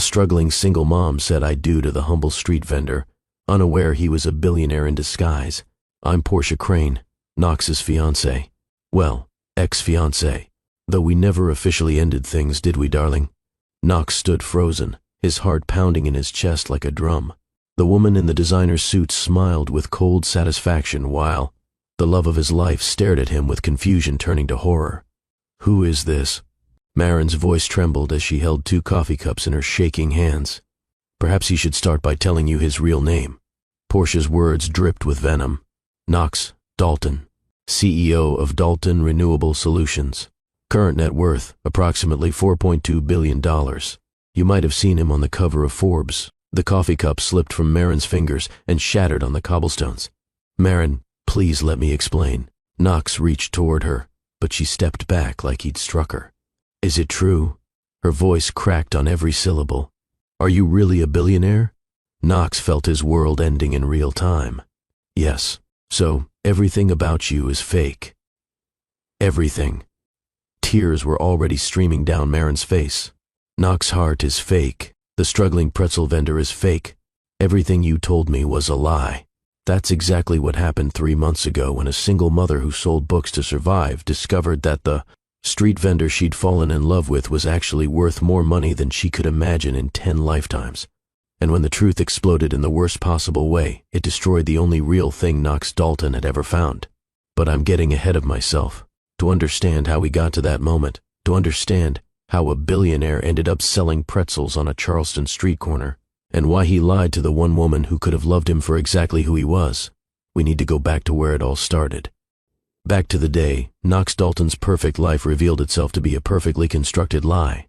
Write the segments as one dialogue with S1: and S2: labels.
S1: struggling single mom said I do to the humble street vendor, unaware he was a billionaire in disguise. I'm Portia Crane, Knox's fiancée. Well, ex-fiancée. Though we never officially ended things, did we, darling? Knox stood frozen, his heart pounding in his chest like a drum. The woman in the designer suit smiled with cold satisfaction while the love of his life stared at him with confusion turning to horror. Who is this? Marin's voice trembled as she held 2 coffee cups in her shaking hands. Perhaps he should start by telling you his real name. Portia's words dripped with venom. Knox Dalton, CEO of Dalton Renewable Solutions. Current net worth, approximately $4.2 billion. You might have seen him on the cover of Forbes. The coffee cup slipped from Marin's fingers and shattered on the cobblestones. Marin, please let me explain. Knox reached toward her, but she stepped back like he'd struck her. Is it true? Her voice cracked on every syllable. Are you really a billionaire? Knox felt his world ending in real time. Yes. So, everything about you is fake. Everything. Tears were already streaming down Marin's face. Knox's heart is fake. The struggling pretzel vendor is fake. Everything you told me was a lie. That's exactly what happened 3 months ago when a single mother who sold books to survive discovered that the street vendor she'd fallen in love with was actually worth more money than she could imagine in 10 lifetimes. And when the truth exploded in the worst possible way, it destroyed the only real thing Knox Dalton had ever found. But I'm getting ahead of myself. To understand how we got to that moment, to understand how a billionaire ended up selling pretzels on a Charleston street corner, and why he lied to the one woman who could have loved him for exactly who he was, we need to go back to where it all started. Back to the day Knox Dalton's perfect life revealed itself to be a perfectly constructed lie.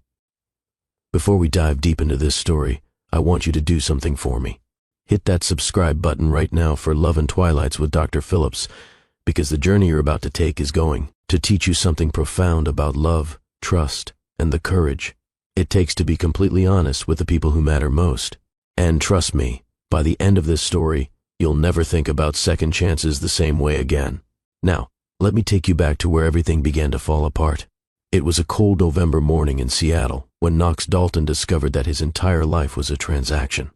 S1: Before we dive deep into this story, I want you to do something for me. Hit that subscribe button right now for Love and Twilights with Dr. Phillips, because the journey you're about to take is going to teach you something profound about love, trust, and the courage it takes to be completely honest with the people who matter most. And trust me, by the end of this story, you'll never think about second chances the same way again. Now, let me take you back to where everything began to fall apart. It was a cold November morning in Seattle when Knox Dalton discovered that his entire life was a transaction.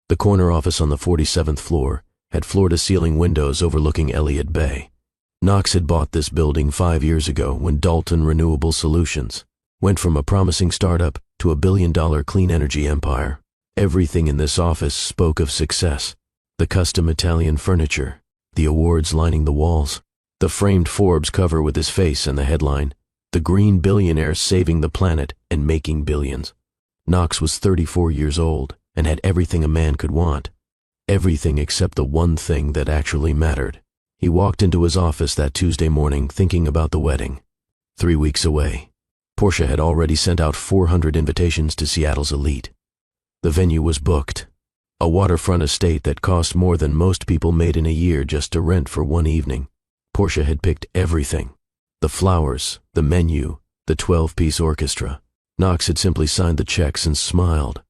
S1: The corner office on the 47th floor had floor-to-ceiling windows overlooking Elliott Bay. Knox had bought this building 5 years ago when Dalton Renewable Solutions went from a promising startup to a billion-dollar clean energy empire. Everything in this office spoke of success. The custom Italian furniture, the awards lining the walls, the framed Forbes cover with his face and the headline, "The Green Billionaire Saving the Planet and Making Billions." Knox was 34 years old and had everything a man could want. Everything except the one thing that actually mattered. He walked into his office that Tuesday morning thinking about the wedding. 3 weeks away. Portia had already sent out 400 invitations to Seattle's elite. The venue was booked. A waterfront estate that cost more than most people made in a year just to rent for one evening. Portia had picked everything. The flowers, the menu, the 12-piece orchestra. Knox had simply signed the checks and smiled.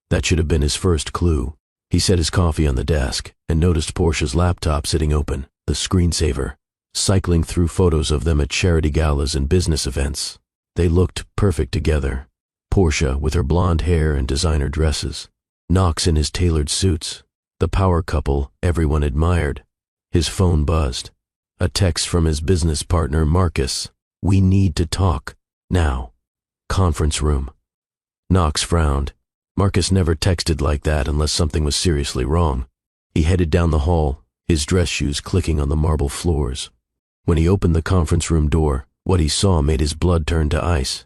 S1: That should have been his first clue. He set his coffee on the desk and noticed Portia's laptop sitting open, the screensaver, cycling through photos of them at charity galas and business events. They looked perfect together. Portia with her blonde hair and designer dresses. Knox in his tailored suits. The power couple everyone admired. His phone buzzed. A text from his business partner, Marcus. "We need to talk. Now." Conference room. Knox frowned. Marcus never texted like that unless something was seriously wrong. He headed down the hall, his dress shoes clicking on the marble floors. When he opened the conference room door, what he saw made his blood turn to ice.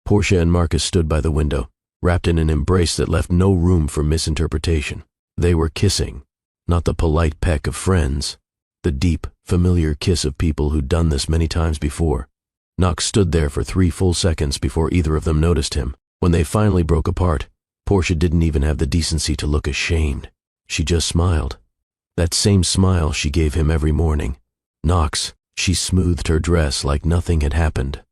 S1: Portia and Marcus stood by the window, wrapped in an embrace that left no room for misinterpretation. They were kissing, not the polite peck of friends, the deep, familiar kiss of people who'd done this many times before. Knox stood there for 3 full seconds before either of them noticed him. When they finally broke apart, Portia didn't even have the decency to look ashamed. She just smiled. That same smile she gave him every morning. Knox, she smoothed her dress like nothing had happened.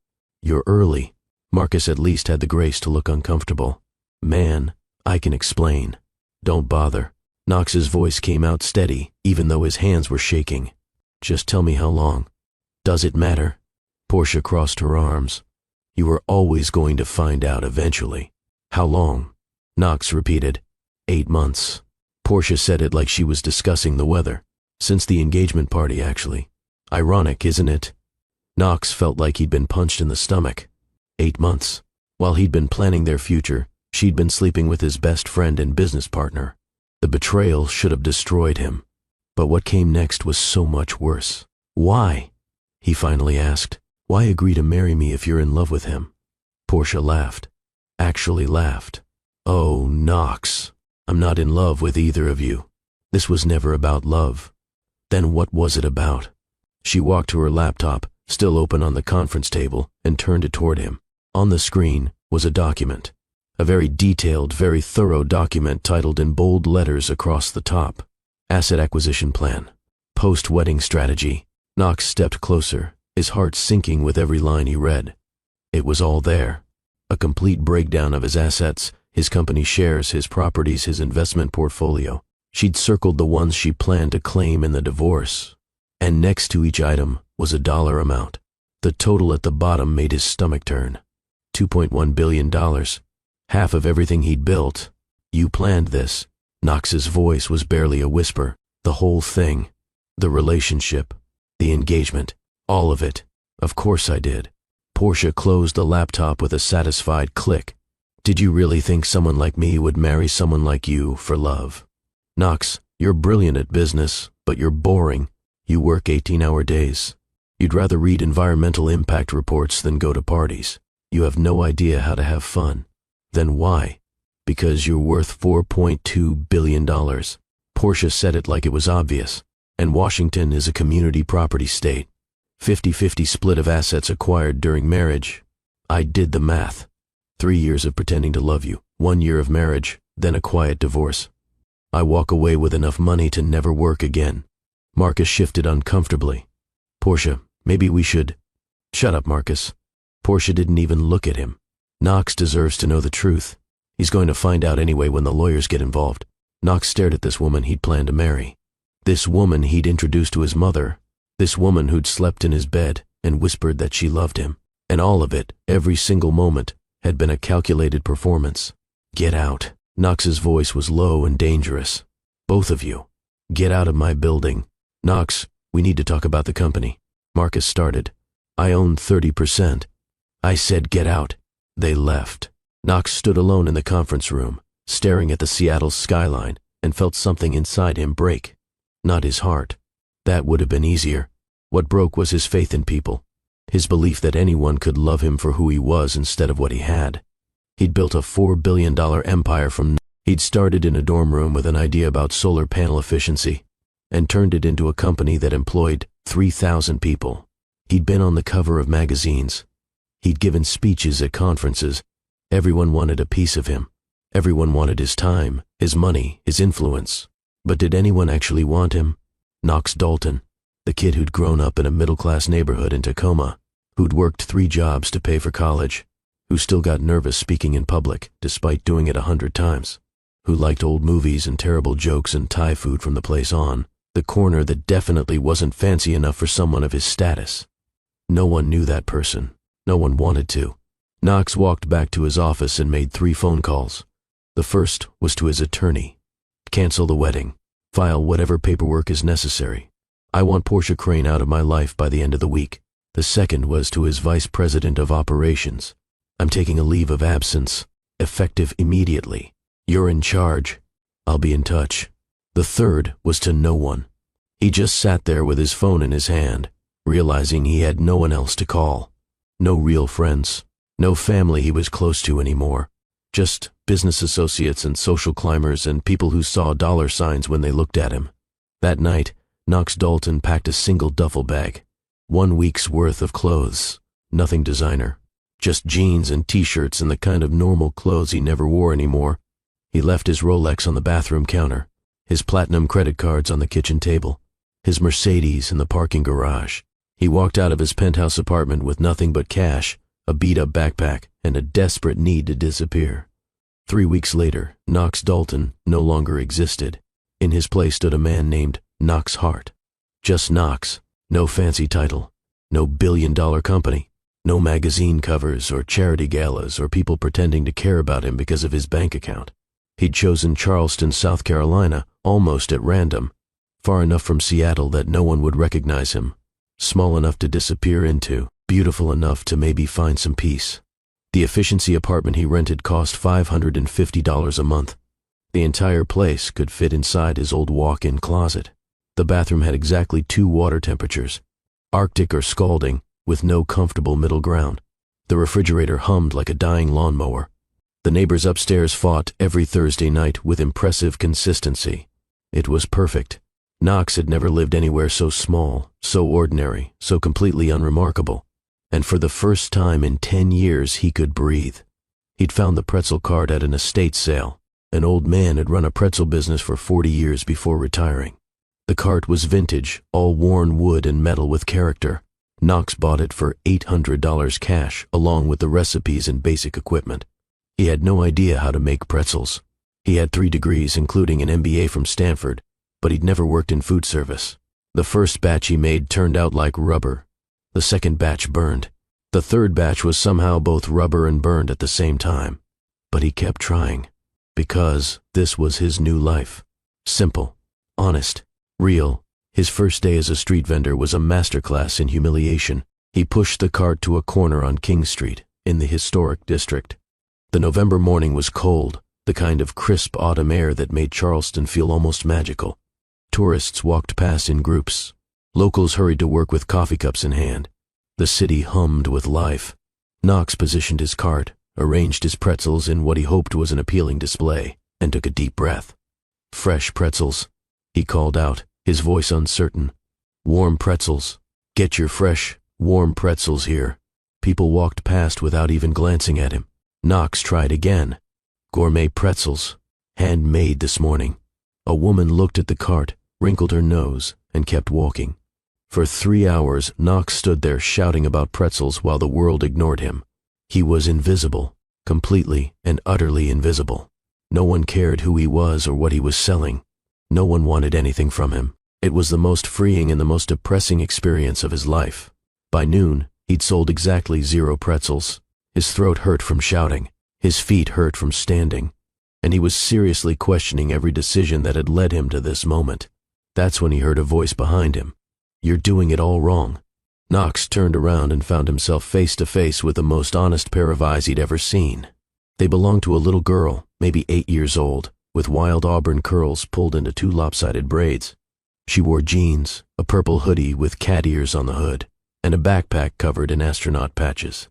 S1: "You're early." Marcus at least had the grace to look uncomfortable. "Man, I can explain. Don't bother." Knox's voice came out steady, even though his hands were shaking. "Just tell me how long." "Does it matter?" Portia crossed her arms. "You were always going to find out eventually." "How long?" Knox repeated. 8 months. Portia said it like she was discussing the weather. Since the engagement party, actually. Ironic, isn't it? Knox felt like he'd been punched in the stomach. 8 months. While he'd been planning their future, she'd been sleeping with his best friend and business partner. The betrayal should have destroyed him. But what came next was so much worse. Why? He finally asked. Why agree to marry me if you're in love with him? Portia laughed. Actually laughed. Oh, Knox, I'm not in love with either of you. This was never about love. Then what was it about? She walked to her laptop, still open on the conference table, and turned it toward him. On the screen was a document. A very detailed, very thorough document titled in bold letters across the top. Asset acquisition plan. Post-wedding strategy. Knox stepped closer, his heart sinking with every line he read. It was all there. A complete breakdown of his assets, his company shares, his properties, his investment portfolio. She'd circled the ones she planned to claim in the divorce. And next to each item was a dollar amount. The total at the bottom made his stomach turn. $2.1 billion. Half of everything he'd built. You planned this. Knox's voice was barely a whisper. The whole thing. The relationship. The engagement. All of it. Of course I did. Portia closed the laptop with a satisfied click. Did you really think someone like me would marry someone like you for love? Knox, you're brilliant at business, but you're boring. You work 18-hour days. You'd rather read environmental impact reports than go to parties. You have no idea how to have fun. Then why? Because you're worth $4.2 billion. Portia said it like it was obvious. And Washington is a community property state. 50-50 split of assets acquired during marriage. I did the math. 3 years of pretending to love you, 1 year of marriage, then a quiet divorce. I walk away with enough money to never work again. Marcus shifted uncomfortably. Portia, maybe we should... Shut up, Marcus. Portia didn't even look at him. Knox deserves to know the truth. He's going to find out anyway when the lawyers get involved. Knox stared at this woman he'd planned to marry. This woman he'd introduced to his mother. This woman who'd slept in his bed and whispered that she loved him. And all of it, every single moment, had been a calculated performance. Get out. Knox's voice was low and dangerous. Both of you. Get out of my building. Knox, we need to talk about the company. Marcus started. I own 30%. I said get out. They left. Knox stood alone in the conference room, staring at the Seattle skyline, and felt something inside him break. Not his heart. That would have been easier. What broke was his faith in people. His belief that anyone could love him for who he was instead of what he had. He'd built a $4 billion empire from... He'd started in a dorm room with an idea about solar panel efficiency and turned it into a company that employed 3,000 people. He'd been on the cover of magazines. He'd given speeches at conferences. Everyone wanted a piece of him. Everyone wanted his time, his money, his influence. But did anyone actually want him? Knox Dalton, the kid who'd grown up in a middle-class neighborhood in Tacoma, who'd worked 3 jobs to pay for college, who still got nervous speaking in public despite doing it 100 times, who liked old movies and terrible jokes and Thai food from the place on, the corner that definitely wasn't fancy enough for someone of his status. No one knew that person. No one wanted to. Knox walked back to his office and made 3 phone calls. The first was to his attorney. Cancel the wedding. File whatever paperwork is necessary. I want Portia Crane out of my life by the end of the week. The second was to his vice president of operations. I'm taking a leave of absence, effective immediately. You're in charge. I'll be in touch. The third was to no one. He just sat there with his phone in his hand, realizing he had no one else to call. No real friends. No family he was close to anymore. Just business associates and social climbers and people who saw dollar signs when they looked at him. That night, Knox Dalton packed a single duffel bag. 1 week's worth of clothes. Nothing designer. Just jeans and t-shirts and the kind of normal clothes he never wore anymore. He left his Rolex on the bathroom counter, his platinum credit cards on the kitchen table, his Mercedes in the parking garage. He walked out of his penthouse apartment with nothing but cash, a beat-up backpack, and a desperate need to disappear. 3 weeks later, Knox Dalton no longer existed. In his place stood a man named Knox Hart. Just Knox. No fancy title. No billion-dollar company. No magazine covers or charity galas or people pretending to care about him because of his bank account. He'd chosen Charleston, South Carolina, almost at random, far enough from Seattle that no one would recognize him, small enough to disappear into, beautiful enough to maybe find some peace. The efficiency apartment he rented cost $550 a month. The entire place could fit inside his old walk-in closet. The bathroom had exactly 2 water temperatures, Arctic or scalding, with no comfortable middle ground. The refrigerator hummed like a dying lawnmower. The neighbors upstairs fought every Thursday night with impressive consistency. It was perfect. Knox had never lived anywhere so small, so ordinary, so completely unremarkable. And for the first time in 10 years he could breathe. He'd found the pretzel cart at an estate sale. An old man had run a pretzel business for 40 years before retiring. The cart was vintage, all worn wood and metal with character. Knox bought it for $800 cash, along with the recipes and basic equipment. He had no idea how to make pretzels. He had 3 degrees, including an MBA from Stanford, but he'd never worked in food service. The first batch he made turned out like rubber. The second batch burned. The third batch was somehow both rubber and burned at the same time. But he kept trying, because this was his new life. Simple, honest, real. His first day as a street vendor was a masterclass in humiliation. He pushed the cart to a corner on King Street, in the historic district. The November morning was cold, the kind of crisp autumn air that made Charleston feel almost magical. Tourists walked past in groups. Locals hurried to work with coffee cups in hand. The city hummed with life. Knox positioned his cart, arranged his pretzels in what he hoped was an appealing display, and took a deep breath. Fresh pretzels, he called out, his voice uncertain. Warm pretzels. Get your fresh, warm pretzels here. People walked past without even glancing at him. Knox tried again. Gourmet pretzels. Handmade this morning. A woman looked at the cart, wrinkled her nose, and kept walking. For 3 hours, Knox stood there shouting about pretzels while the world ignored him. He was invisible, completely and utterly invisible. No one cared who he was or what he was selling. No one wanted anything from him. It was the most freeing and the most depressing experience of his life. By noon, he'd sold exactly 0 pretzels. His throat hurt from shouting. His feet hurt from standing. And he was seriously questioning every decision that had led him to this moment. That's when he heard a voice behind him. You're doing it all wrong. Knox turned around and found himself face to face with the most honest pair of eyes he'd ever seen. They belonged to a little girl, maybe 8 years old, with wild auburn curls pulled into 2 lopsided braids. She wore jeans, a purple hoodie with cat ears on the hood, and a backpack covered in astronaut patches.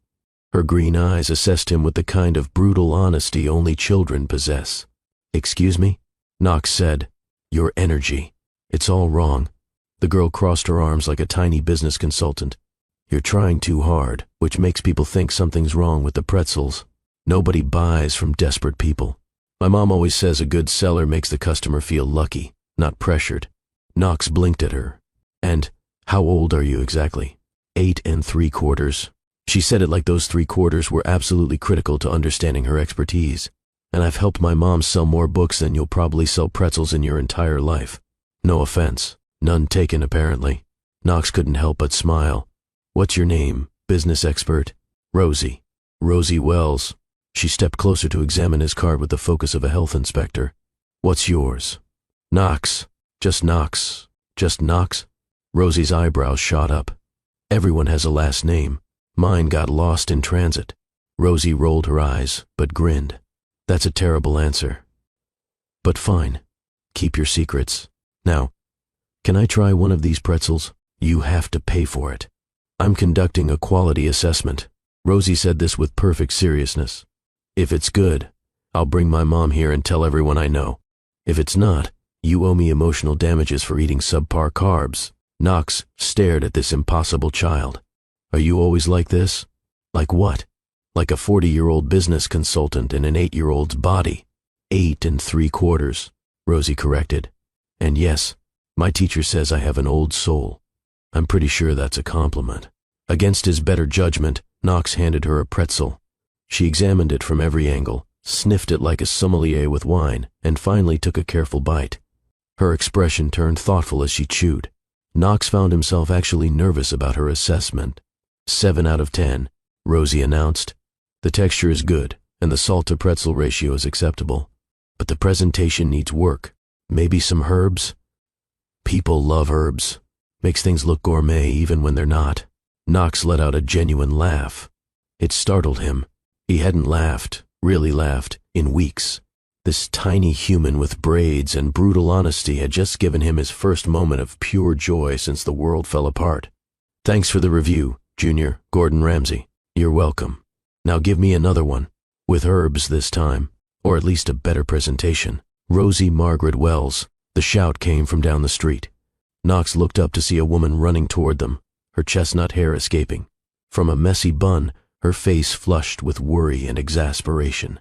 S1: Her green eyes assessed him with the kind of brutal honesty only children possess. "Excuse me?" Knox said. "Your energy. It's all wrong." The girl crossed her arms like a tiny business consultant. "You're trying too hard, which makes people think something's wrong with the pretzels. Nobody buys from desperate people. My mom always says a good seller makes the customer feel lucky, not pressured." Knox blinked at her. "And how old are you exactly?" 8 3/4. She said it like those 3/4 were absolutely critical to understanding her expertise. "And I've helped my mom sell more books than you'll probably sell pretzels in your entire life." No offense. None taken, apparently. Knox couldn't help but smile. "What's your name, business expert?" "Rosie." "Rosie Wells." She stepped closer to examine his card with the focus of a health inspector. "What's yours?" "Knox. Just Knox." "Just Knox?" Rosie's eyebrows shot up. "Everyone has a last name. Mine got lost in transit." Rosie rolled her eyes, but grinned. "That's a terrible answer. But fine. Keep your secrets. Now, can I try one of these pretzels? You have to pay for it. I'm conducting a quality assessment." Rosie said this with perfect seriousness. "If it's good, I'll bring my mom here and tell everyone I know. If it's not, you owe me emotional damages for eating subpar carbs." Knox stared at this impossible child. "Are you always like this?" "Like what?" "Like a 40-year-old business consultant in an 8-year-old's body." 8 3/4, Rosie corrected. "And yes, my teacher says I have an old soul. I'm pretty sure that's a compliment." Against his better judgment, Knox handed her a pretzel. She examined it from every angle, sniffed it like a sommelier with wine, and finally took a careful bite. Her expression turned thoughtful as she chewed. Knox found himself actually nervous about her assessment. 7 out of 10, Rosie announced. "The texture is good, and the salt-to-pretzel ratio is acceptable. but the presentation needs work. Maybe some herbs? People love herbs. Makes things look gourmet even when they're not. Knox let out a genuine laugh. It startled him. He hadn't laughed, really laughed, in weeks. This tiny human with braids and brutal honesty had just given him his first moment of pure joy since the world fell apart. Thanks for the review, Junior Gordon Ramsay. You're welcome. Now give me another one. With herbs this time, or at least a better presentation. Rosie Margaret Wells. The shout came from down the street. Knox looked up to see a woman running toward them, her chestnut hair escaping. From a messy bun, her face flushed with worry and exasperation.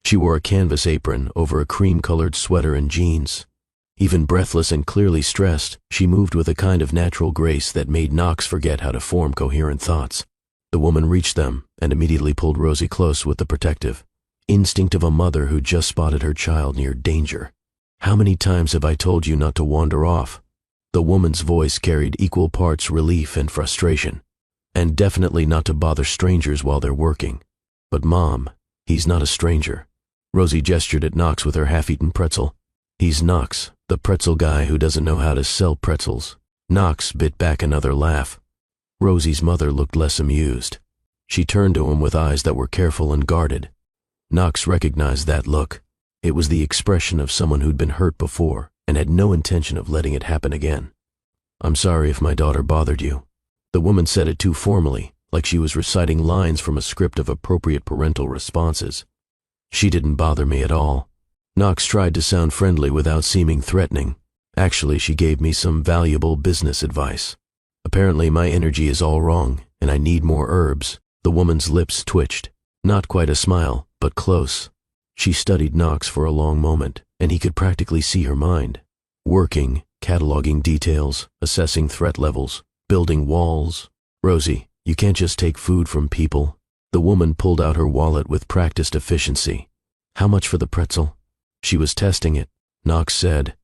S1: She wore a canvas apron over a cream-colored sweater and jeans. Even breathless and clearly stressed, she moved with a kind of natural grace that made Knox forget how to form coherent thoughts. The woman reached them and immediately pulled Rosie close with the protective instinct of a mother who just spotted her child near danger. How many times have I told you not to wander off? The woman's voice carried equal parts relief and frustration. And definitely not to bother strangers while they're working. But Mom, he's not a stranger. Rosie gestured at Knox with her half-eaten pretzel. He's Knox, the pretzel guy who doesn't know how to sell pretzels. Knox bit back another laugh. Rosie's mother looked less amused. She turned to him with eyes that were careful and guarded. Knox recognized that look. It was the expression of someone who'd been hurt before and had no intention of letting it happen again. I'm sorry if my daughter bothered you. The woman said it too formally, like she was reciting lines from a script of appropriate parental responses. She didn't bother me at all. Knox tried to sound friendly without seeming threatening. Actually, she gave me some valuable business advice. Apparently, my energy is all wrong, and I need more herbs. The woman's lips twitched. Not quite a smile, but close. She studied Knox for a long moment, and he could practically see her mind. Working, cataloging details, assessing threat levels, building walls. Rosie, you can't just take food from people. The woman pulled out her wallet with practiced efficiency. How much for the pretzel? She was testing it. Knox said,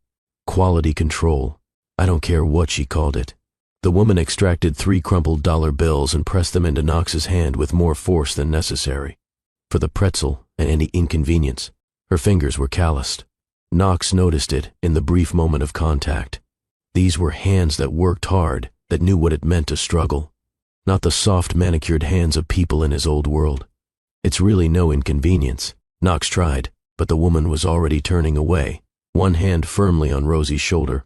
S1: quality control. I don't care what she called it. The woman extracted 3 crumpled dollar bills and pressed them into Knox's hand with more force than necessary. For the pretzel and any inconvenience, her fingers were calloused. Knox noticed it in the brief moment of contact. These were hands that worked hard, that knew what it meant to struggle. Not the soft manicured hands of people in his old world. It's really no inconvenience. Knox tried, but the woman was already turning away, one hand firmly on Rosie's shoulder.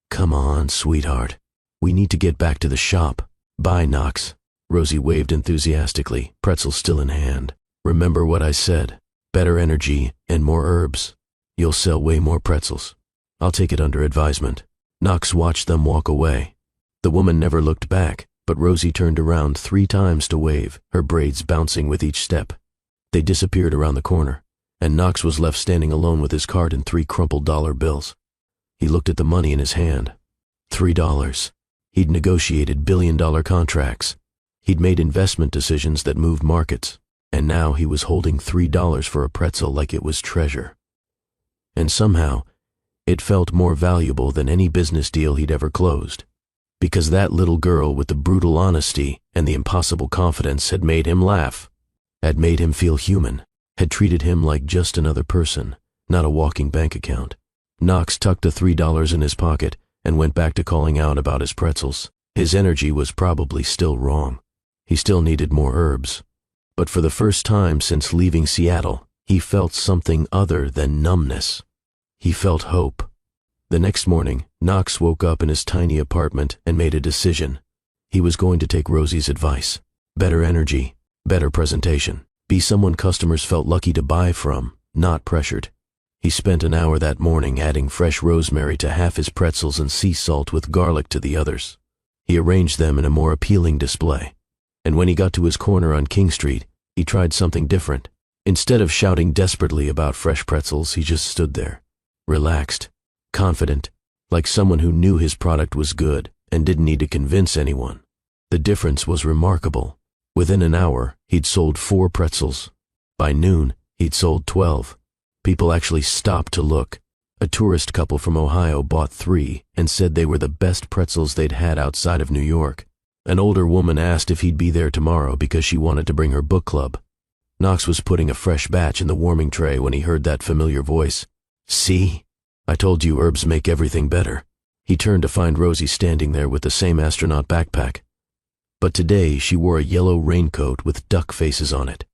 S1: Come on, sweetheart. We need to get back to the shop. Bye, Knox. Rosie waved enthusiastically, pretzel still in hand. Remember what I said. Better energy and more herbs. You'll sell way more pretzels. I'll take it under advisement. Knox watched them walk away. The woman never looked back, but Rosie turned around 3 times to wave, her braids bouncing with each step. They disappeared around the corner, and Knox was left standing alone with his card and 3 crumpled dollar bills. He looked at the money in his hand. $3. He'd negotiated billion-dollar contracts. He'd made investment decisions that moved markets, and now he was holding $3 for a pretzel like it was treasure. And somehow, it felt more valuable than any business deal he'd ever closed, because that little girl with the brutal honesty and the impossible confidence had made him laugh, had made him feel human, had treated him like just another person, not a walking bank account. Knox tucked the $3 in his pocket and went back to calling out about his pretzels. His energy was probably still wrong. He still needed more herbs. But for the first time since leaving Seattle, he felt something other than numbness. He felt hope. The next morning, Knox woke up in his tiny apartment and made a decision. He was going to take Rosie's advice. Better energy, better presentation. Be someone customers felt lucky to buy from, not pressured. He spent an hour that morning adding fresh rosemary to half his pretzels and sea salt with garlic to the others. He arranged them in a more appealing display. And when he got to his corner on King Street, he tried something different. Instead of shouting desperately about fresh pretzels, he just stood there, relaxed, confident, like someone who knew his product was good and didn't need to convince anyone. The difference was remarkable. Within an hour, he'd sold 4 pretzels. By noon, he'd sold 12. People actually stopped to look. A tourist couple from Ohio bought 3 and said they were the best pretzels they'd had outside of New York. An older woman asked if he'd be there tomorrow because she wanted to bring her book club. Knox was putting a fresh batch in the warming tray when he heard that familiar voice. See? I told you herbs make everything better. He turned to find Rosie standing there with the same astronaut backpack. But today she wore a yellow raincoat with duck faces on it.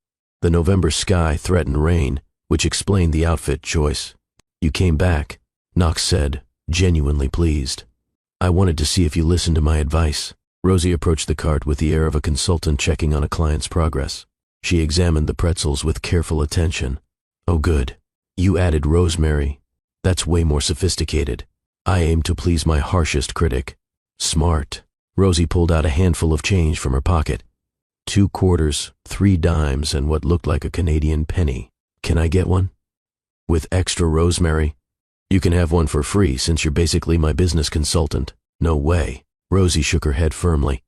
S1: The November sky threatened rain, which explained the outfit choice. You came back, Knox said, genuinely pleased. I wanted to see if you listened to my advice. Rosie approached the cart with the air of a consultant checking on a client's progress. She examined the pretzels with careful attention. Oh good. You added rosemary. That's way more sophisticated. I aim to please my harshest critic. Smart. Rosie pulled out a handful of change from her pocket. 2 quarters, 3 dimes, and what looked like a Canadian penny. Can I get one? With extra rosemary? You can have one for free since you're basically my business consultant. No way. Rosie shook her head firmly.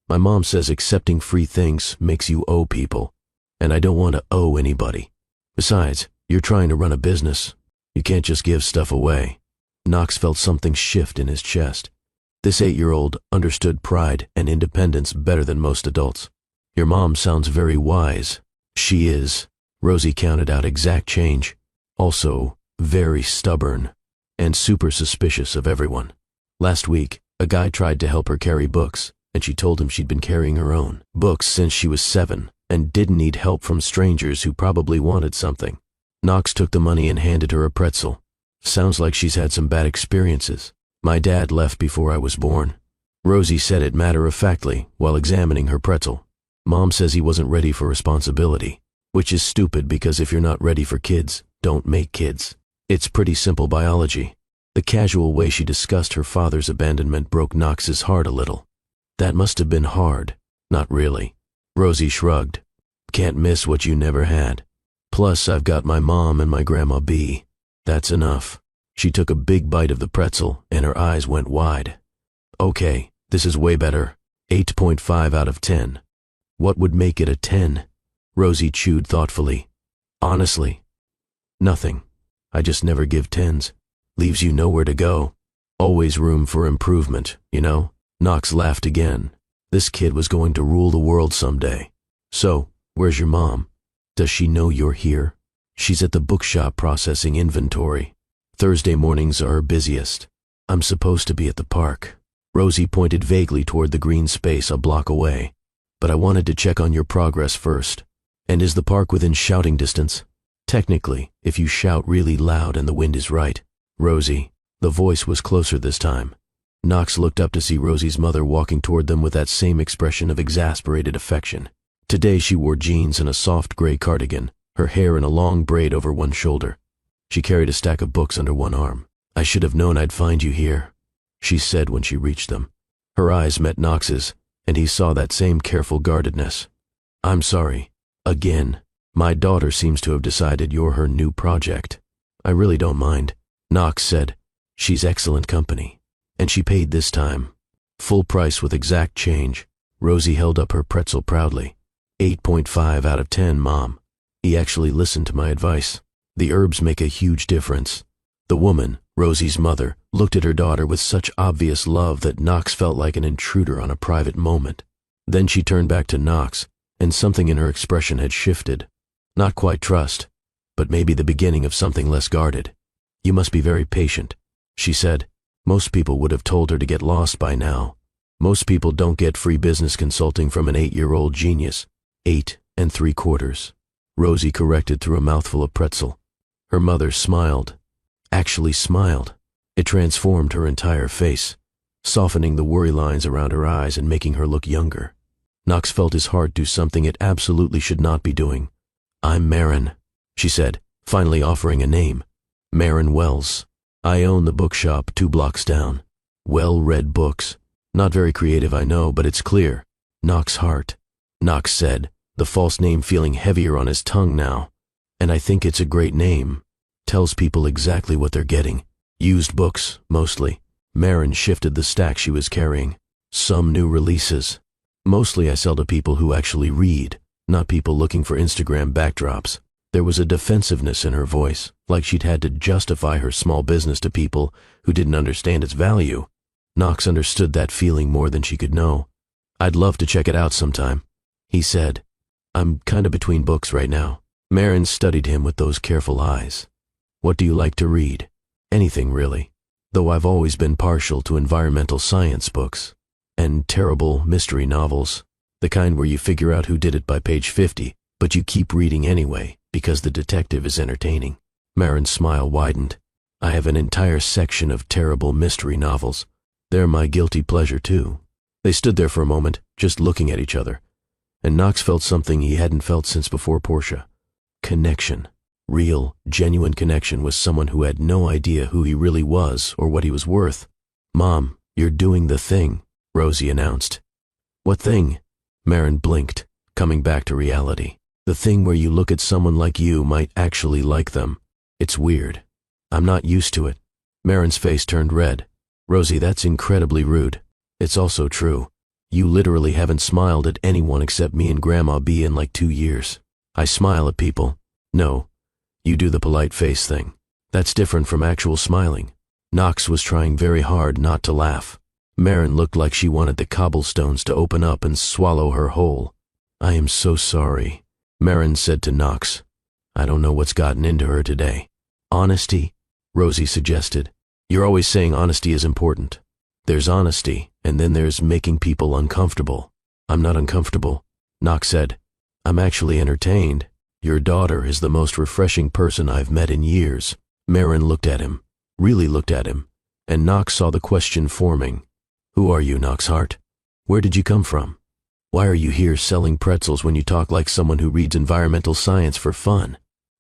S1: My mom says accepting free things makes you owe people, and I don't want to owe anybody. Besides, you're trying to run a business. You can't just give stuff away. Knox felt something shift in his chest. This 8-year-old understood pride and independence better than most adults. Your mom sounds very wise. She is. Rosie counted out exact change. Also, very stubborn and super suspicious of everyone. Last week, a guy tried to help her carry books, and she told him she'd been carrying her own books since she was 7 and didn't need help from strangers who probably wanted something. Knox took the money and handed her a pretzel. Sounds like she's had some bad experiences. My dad left before I was born. Rosie said it matter-of-factly while examining her pretzel. Mom says he wasn't ready for responsibility, which is stupid because if you're not ready for kids, don't make kids. It's pretty simple biology. The casual way she discussed her father's abandonment broke Knox's heart a little. That must have been hard. Not really. Rosie shrugged. Can't miss what you never had. Plus, I've got my mom and my Grandma B. That's enough. She took a big bite of the pretzel, and her eyes went wide. Okay, this is way better. 8.5 out of 10. What would make it a 10? Rosie chewed thoughtfully. Honestly, nothing. I just never give 10s. Leaves you nowhere to go. Always room for improvement, you know? Knox laughed again. This kid was going to rule the world someday. So, where's your mom? Does she know you're here? She's at the bookshop processing inventory. Thursday mornings are her busiest. I'm supposed to be at the park. Rosie pointed vaguely toward the green space a block away. But I wanted to check on your progress first. And is the park within shouting distance? Technically, if you shout really loud and the wind is right. Rosie. The voice was closer this time. Knox looked up to see Rosie's mother walking toward them with that same expression of exasperated affection. Today she wore jeans and a soft gray cardigan, her hair in a long braid over one shoulder. She carried a stack of books under one arm. I should have known I'd find you here, she said when she reached them. Her eyes met Knox's, and he saw that same careful guardedness. I'm sorry. Again. My daughter seems to have decided you're her new project. I really don't mind, Knox said. She's excellent company. And she paid this time. Full price with exact change. Rosie held up her pretzel proudly. 8.5 out of 10, Mom. He actually listened to my advice. The herbs make a huge difference. The woman, Rosie's mother, looked at her daughter with such obvious love that Knox felt like an intruder on a private moment. Then she turned back to Knox, and something in her expression had shifted. Not quite trust, but maybe the beginning of something less guarded. You must be very patient, she said. Most people would have told her to get lost by now. Most people don't get free business consulting from an 8-year-old genius. 8 3/4. Rosie corrected through a mouthful of pretzel. Her mother smiled. Actually smiled. It transformed her entire face, softening the worry lines around her eyes and making her look younger. Knox felt his heart do something it absolutely should not be doing. I'm Marin, she said, finally offering a name. Marin Wells. I own the bookshop 2 blocks down. Well-read books. Not very creative, I know, but it's clear. Knox Hart. Knox said, the false name feeling heavier on his tongue now. And I think it's a great name. Tells people exactly what they're getting. Used books, mostly. Marin shifted the stack she was carrying. Some new releases. Mostly I sell to people who actually read, not people looking for Instagram backdrops. There was a defensiveness in her voice, like she'd had to justify her small business to people who didn't understand its value. Knox understood that feeling more than she could know. I'd love to check it out sometime, he said. I'm kinda between books right now. Marin studied him with those careful eyes. What do you like to read? Anything, really. Though I've always been partial to environmental science books. And terrible mystery novels. The kind where you figure out who did it by page 50, but you keep reading anyway, because the detective is entertaining. Marin's smile widened. I have an entire section of terrible mystery novels. They're my guilty pleasure, too. They stood there for a moment, just looking at each other. And Knox felt something he hadn't felt since before Portia. Connection. Real, genuine connection with someone who had no idea who he really was or what he was worth. Mom, you're doing the thing, Rosie announced. What thing? Marin blinked, coming back to reality. The thing where you look at someone like you might actually like them. It's weird. I'm not used to it. Marin's face turned red. Rosie, that's incredibly rude. It's also true. You literally haven't smiled at anyone except me and Grandma B in like 2 years. I smile at people. No, you do the polite face thing. That's different from actual smiling. Knox was trying very hard not to laugh. Marin looked like she wanted the cobblestones to open up and swallow her whole. I am so sorry, Marin said to Knox. I don't know what's gotten into her today. Honesty? Rosie suggested. You're always saying honesty is important. There's honesty, and then there's making people uncomfortable. I'm not uncomfortable, Knox said. I'm actually entertained. Your daughter is the most refreshing person I've met in years. Marin looked at him, really looked at him, and Knox saw the question forming. Who are you, Knox Hart? Where did you come from? Why are you here selling pretzels when you talk like someone who reads environmental science for fun?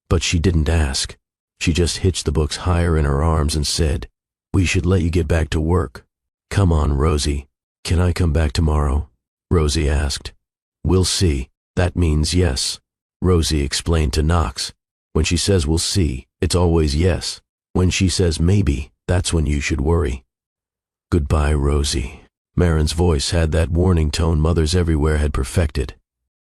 S1: But she didn't ask. She just hitched the books higher in her arms and said, We should let you get back to work. Come on, Rosie. Can I come back tomorrow? Rosie asked. We'll see. That means yes, Rosie explained to Knox. When she says we'll see, it's always yes. When she says maybe, that's when you should worry. Goodbye, Rosie. Marin's voice had that warning tone mothers everywhere had perfected.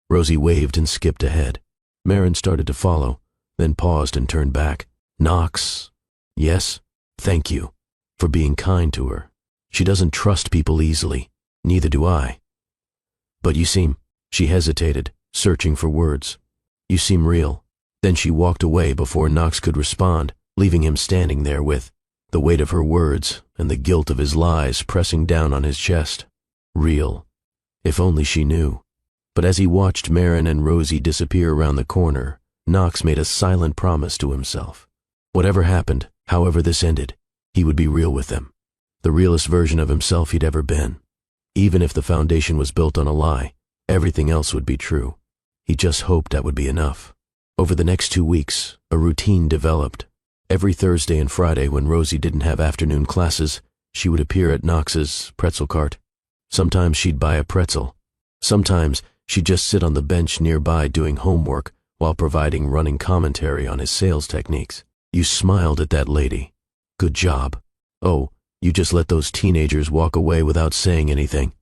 S1: Rosie waved and skipped ahead. Marin started to follow, then paused and turned back. Knox. Yes, thank you for being kind to her. She doesn't trust people easily. Neither do I. But you seem... She hesitated, searching for words. You seem real. Then she walked away before Knox could respond, leaving him standing there with the weight of her words and the guilt of his lies pressing down on his chest. Real. If only she knew. But as he watched Marin and Rosie disappear around the corner, Knox made a silent promise to himself. Whatever happened, however this ended, he would be real with them. The realest version of himself he'd ever been. Even if the foundation was built on a lie, everything else would be true. He just hoped that would be enough. Over the next 2 weeks, a routine developed. Every Thursday and Friday when Rosie didn't have afternoon classes, she would appear at Knox's pretzel cart. Sometimes she'd buy a pretzel. Sometimes she'd just sit on the bench nearby doing homework while providing running commentary on his sales techniques. You smiled at that lady. Good job. Oh, you just let those teenagers walk away without saying anything.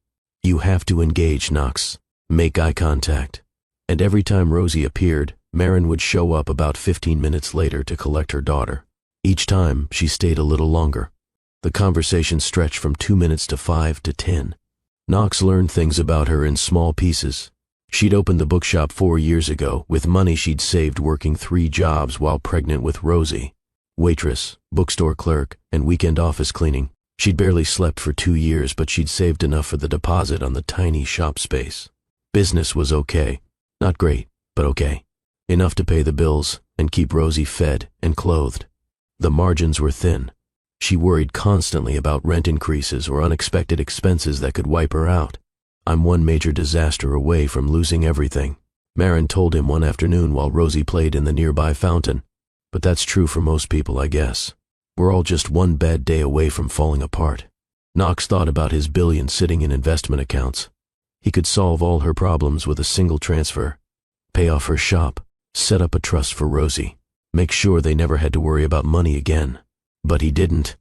S1: You have to engage, Knox. Make eye contact. And every time Rosie appeared, Marin would show up about 15 minutes later to collect her daughter. Each time, she stayed a little longer. The conversation stretched from 2 minutes to 5 to 10. Knox learned things about her in small pieces. She'd opened the bookshop 4 years ago with money she'd saved working 3 jobs while pregnant with Rosie. Waitress, bookstore clerk, and weekend office cleaning. She'd barely slept for 2 years, but she'd saved enough for the deposit on the tiny shop space. Business was okay. Not great, but okay. Enough to pay the bills and keep Rosie fed and clothed. The margins were thin. She worried constantly about rent increases or unexpected expenses that could wipe her out. I'm one major disaster away from losing everything, Marin told him one afternoon while Rosie played in the nearby fountain. But that's true for most people, I guess. We're all just one bad day away from falling apart. Knox thought about his billions sitting in investment accounts. He could solve all her problems with a single transfer. Pay off her shop, set up a trust for Rosie, make sure they never had to worry about money again. But he didn't,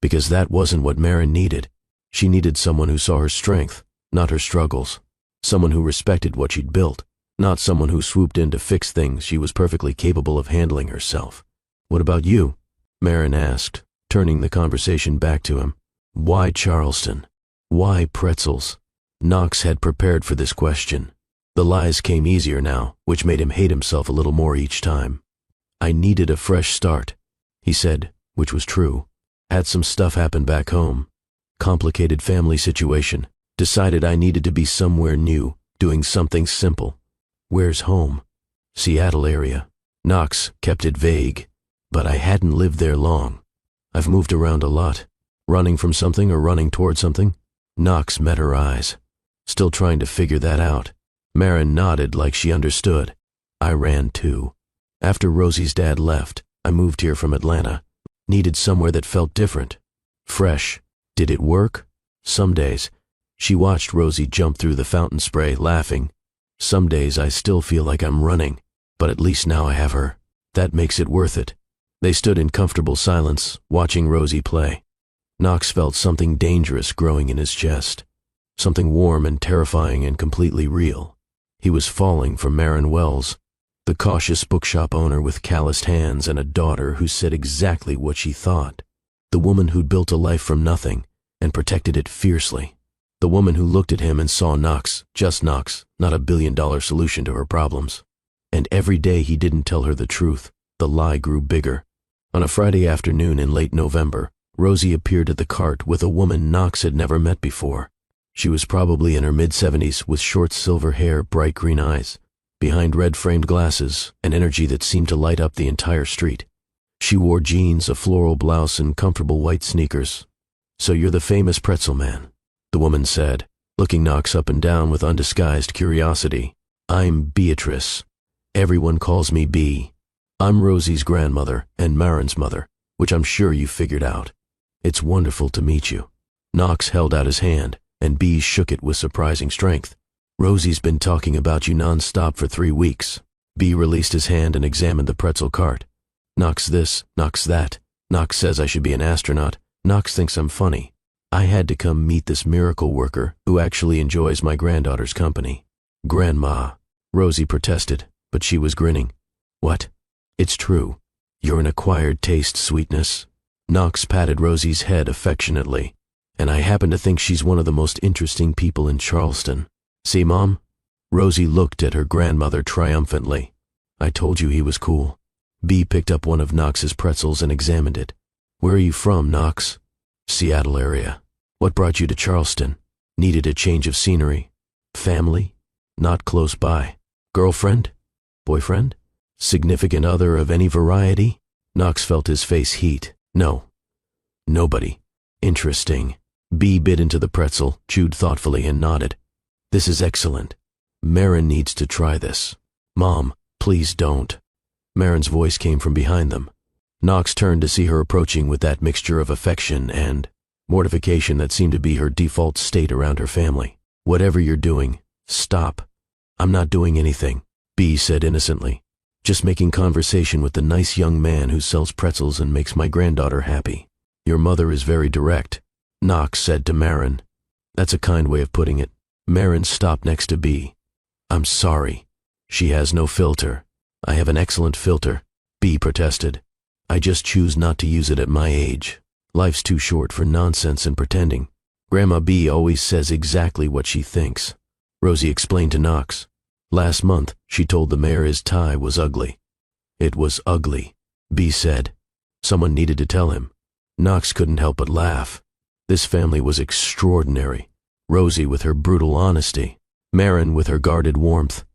S1: because that wasn't what Marin needed. She needed someone who saw her strength, not her struggles. Someone who respected what she'd built, not someone who swooped in to fix things she was perfectly capable of handling herself. What about you? Marin asked, turning the conversation back to him. Why Charleston? Why pretzels? Knox had prepared for this question. The lies came easier now, which made him hate himself a little more each time. I needed a fresh start. he said, which was true. Had some stuff happen back home. Complicated family situation. Decided I needed to be somewhere new, doing something simple. Where's home? Seattle area. Knox kept it vague, but I hadn't lived there long. I've moved around a lot. Running from something or running toward something? Knox met her eyes. Still trying to figure that out. Marin nodded like she understood. I ran too. After Rosie's dad left, I moved here from Atlanta. Needed somewhere that felt different. Fresh. Did it work? Some days. She watched Rosie jump through the fountain spray, laughing. Some days I still feel like I'm running, but at least now I have her. That makes it worth it. They stood in comfortable silence, watching Rosie play. Knox felt something dangerous growing in his chest. Something warm and terrifying and completely real. He was falling for Marin Wells, the cautious bookshop owner with calloused hands and a daughter who said exactly what she thought. The woman who'd built a life from nothing and protected it fiercely. The woman who looked at him and saw Knox, just Knox, not a billion-dollar solution to her problems. And every day he didn't tell her the truth, the lie grew bigger. On a Friday afternoon in late November, Rosie appeared at the cart with a woman Knox had never met before. She was probably in her mid-70s with short silver hair, bright green eyes. Behind red-framed glasses, an energy that seemed to light up the entire street. She wore jeans, a floral blouse, and comfortable white sneakers. "So you're the famous pretzel man," the woman said, looking Knox up and down with undisguised curiosity. "I'm Beatrice. Everyone calls me B. I'm Rosie's grandmother and Marin's mother, which I'm sure you figured out. It's wonderful to meet you." Knox held out his hand, and B shook it with surprising strength. "Rosie's been talking about you non-stop for 3 weeks." B released his hand and examined the pretzel cart. "Knox this, Knox that. Knox says I should be an astronaut. Knox thinks I'm funny. I had to come meet this miracle worker who actually enjoys my granddaughter's company." "Grandma," Rosie protested, but she was grinning. "What? It's true. You're an acquired taste, sweetness." Knox patted Rosie's head affectionately. "And I happen to think she's one of the most interesting people in Charleston. See, Mom?" Rosie looked at her grandmother triumphantly. "I told you he was cool." B picked up one of Knox's pretzels and examined it. "Where are you from, Knox?" "Seattle area." "What brought you to Charleston?" "Needed a change of scenery." "Family?" "Not close by." "Girlfriend? Boyfriend? Significant other of any variety?" Knox felt his face heat. "No. Nobody." "Interesting." B bit into the pretzel, chewed thoughtfully, and nodded. "This is excellent. Marin needs to try this." "Mom, please don't." Marin's voice came from behind them. Knox turned to see her approaching with that mixture of affection and mortification that seemed to be her default state around her family. "Whatever you're doing, stop." "I'm not doing anything," B said innocently. "Just making conversation with the nice young man who sells pretzels and makes my granddaughter happy." "Your mother is very direct," Knox said to Marin. "That's a kind way of putting it." Marin stopped next to B. "I'm sorry. She has no filter." "I have an excellent filter," B protested. "I just choose not to use it at my age. Life's too short for nonsense and pretending. Grandma B always says exactly what she thinks." Rosie explained to Knox. "Last month, she told the mayor his tie was ugly." "It was ugly," B said. Someone needed to tell him. Knox couldn't help but laugh. This family was extraordinary. Rosie with her brutal honesty, Marin with her guarded warmth,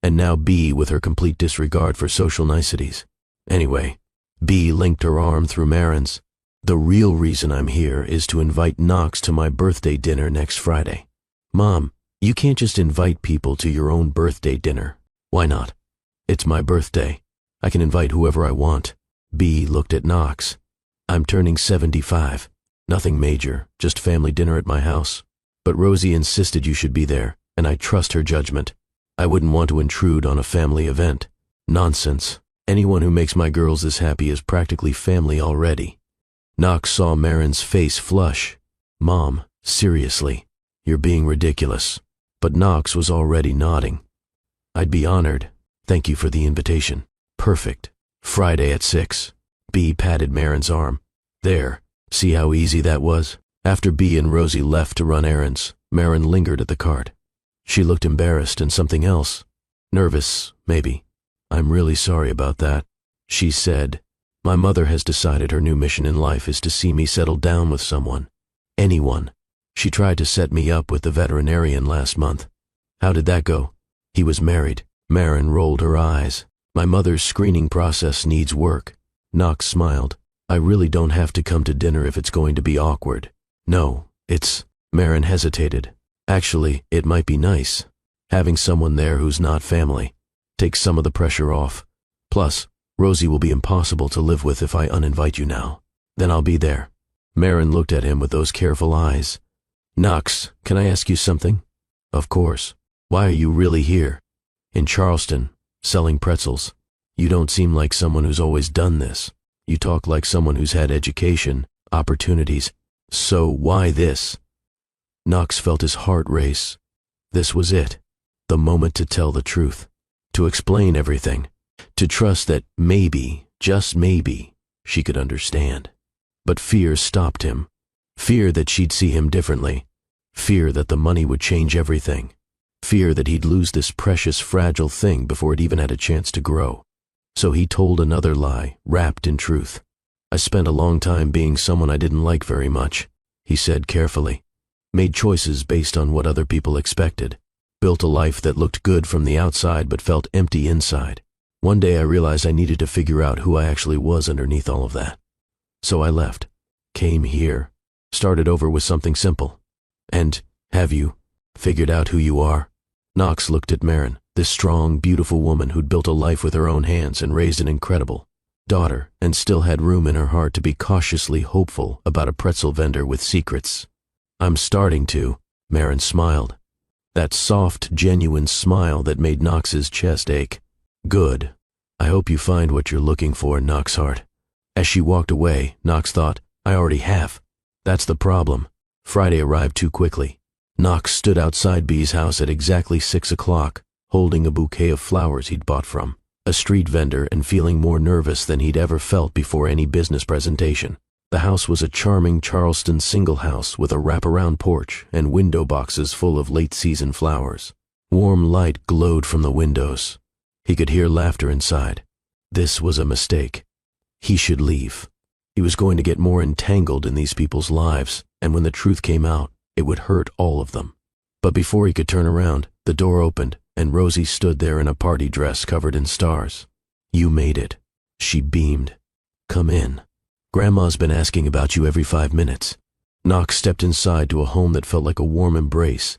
S1: and now B with her complete disregard for social niceties. Anyway, B linked her arm through Marin's. "The real reason I'm here is to invite Knox to my birthday dinner next Friday." "Mom, you can't just invite people to your own birthday dinner." "Why not? It's my birthday. I can invite whoever I want." B looked at Knox. "I'm turning 75. Nothing major, just family dinner at my house. But Rosie insisted you should be there, and I trust her judgment. I wouldn't want to intrude on a family event." "Nonsense. Anyone who makes my girls this happy is practically family already." Knox saw Marin's face flush. "Mom, seriously, you're being ridiculous." But Knox was already nodding. "I'd be honored. Thank you for the invitation." "Perfect. Friday at 6. B patted Marin's arm. "There, see how easy that was?" After B and Rosie left to run errands, Marin lingered at the cart. She looked embarrassed and something else. Nervous, maybe. "I'm really sorry about that," she said. My mother has decided her new mission in life is to see me settle down with someone. Anyone. She tried to set me up with the veterinarian last month. How did that go? He was married. Maren rolled her eyes. My mother's screening process needs work. Knox smiled. I really don't have to come to dinner if it's going to be awkward. No, it's... Maren hesitated. Actually, it might be nice. Having someone there who's not family. Takes some of the pressure off. Plus, Rosie will be impossible to live with if I uninvite you now. Then I'll be there. Maren looked at him with those careful eyes. Knox, can I ask you something? Of course. Why are you really here? In Charleston, selling pretzels. You don't seem like someone who's always done this. You talk like someone who's had education, opportunities. So why this? Knox felt his heart race. This was it. The moment to tell the truth. To explain everything. To trust that maybe, just maybe, she could understand. But fear stopped him. Fear that she'd see him differently. Fear that the money would change everything. Fear that he'd lose this precious, fragile thing before it even had a chance to grow. So he told another lie, wrapped in truth. I spent a long time being someone I didn't like very much, he said carefully. Made choices based on what other people expected. Built a life that looked good from the outside but felt empty inside. One day I realized I needed to figure out who I actually was underneath all of that. So I left. Came here. Started over with something simple. And, have you figured out who you are? Knox looked at Maren, this strong, beautiful woman who'd built a life with her own hands and raised an incredible daughter and still had room in her heart to be cautiously hopeful about a pretzel vendor with secrets. I'm starting to, Maren smiled. That soft, genuine smile that made Knox's chest ache. Good. I hope you find what you're looking for, Knoxhart. As she walked away, Knox thought, I already have. That's the problem. Friday arrived too quickly. Knox stood outside Bee's house at exactly 6 o'clock, holding a bouquet of flowers he'd bought from a street vendor and feeling more nervous than he'd ever felt before any business presentation. The house was a charming Charleston single house with a wraparound porch and window boxes full of late-season flowers. Warm light glowed from the windows. He could hear laughter inside. This was a mistake. He should leave. He was going to get more entangled in these people's lives, and when the truth came out, it would hurt all of them. But before he could turn around, the door opened, and Rosie stood there in a party dress covered in stars. You made it. She beamed. Come in. Grandma's been asking about you every 5 minutes. Knox stepped inside to a home that felt like a warm embrace.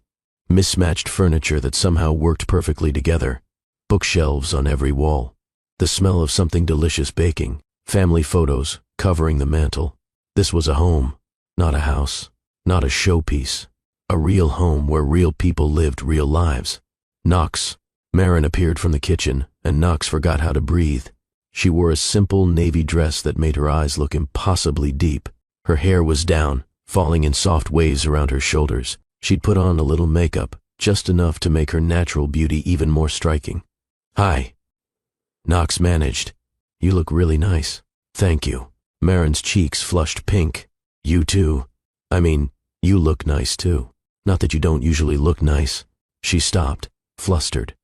S1: Mismatched furniture that somehow worked perfectly together. Bookshelves on every wall. The smell of something delicious baking. Family photos covering the mantel. This was a home, not a house, not a showpiece. A real home where real people lived real lives. Knox. Maren appeared from the kitchen, and Knox forgot how to breathe. She wore a simple navy dress that made her eyes look impossibly deep. Her hair was down, falling in soft waves around her shoulders. She'd put on a little makeup, just enough to make her natural beauty even more striking. Hi. Knox managed. You look really nice. Thank you. Maren's cheeks flushed pink. You too. I mean, you look nice too. Not that you don't usually look nice. She stopped, flustered.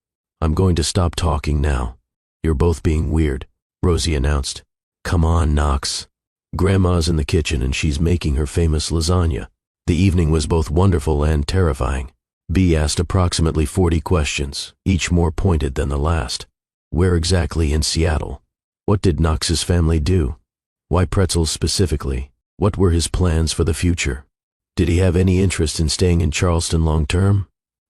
S1: I'm going to stop talking now. You're both being weird, Rosie announced. Come on, Knox. Grandma's in the kitchen and she's making her famous lasagna. The evening was both wonderful and terrifying. Bee asked approximately 40 questions, each more pointed than the last. Where exactly in Seattle? What did Knox's family do? Why pretzels specifically? What were his plans for the future? Did he have any interest in staying in Charleston long term?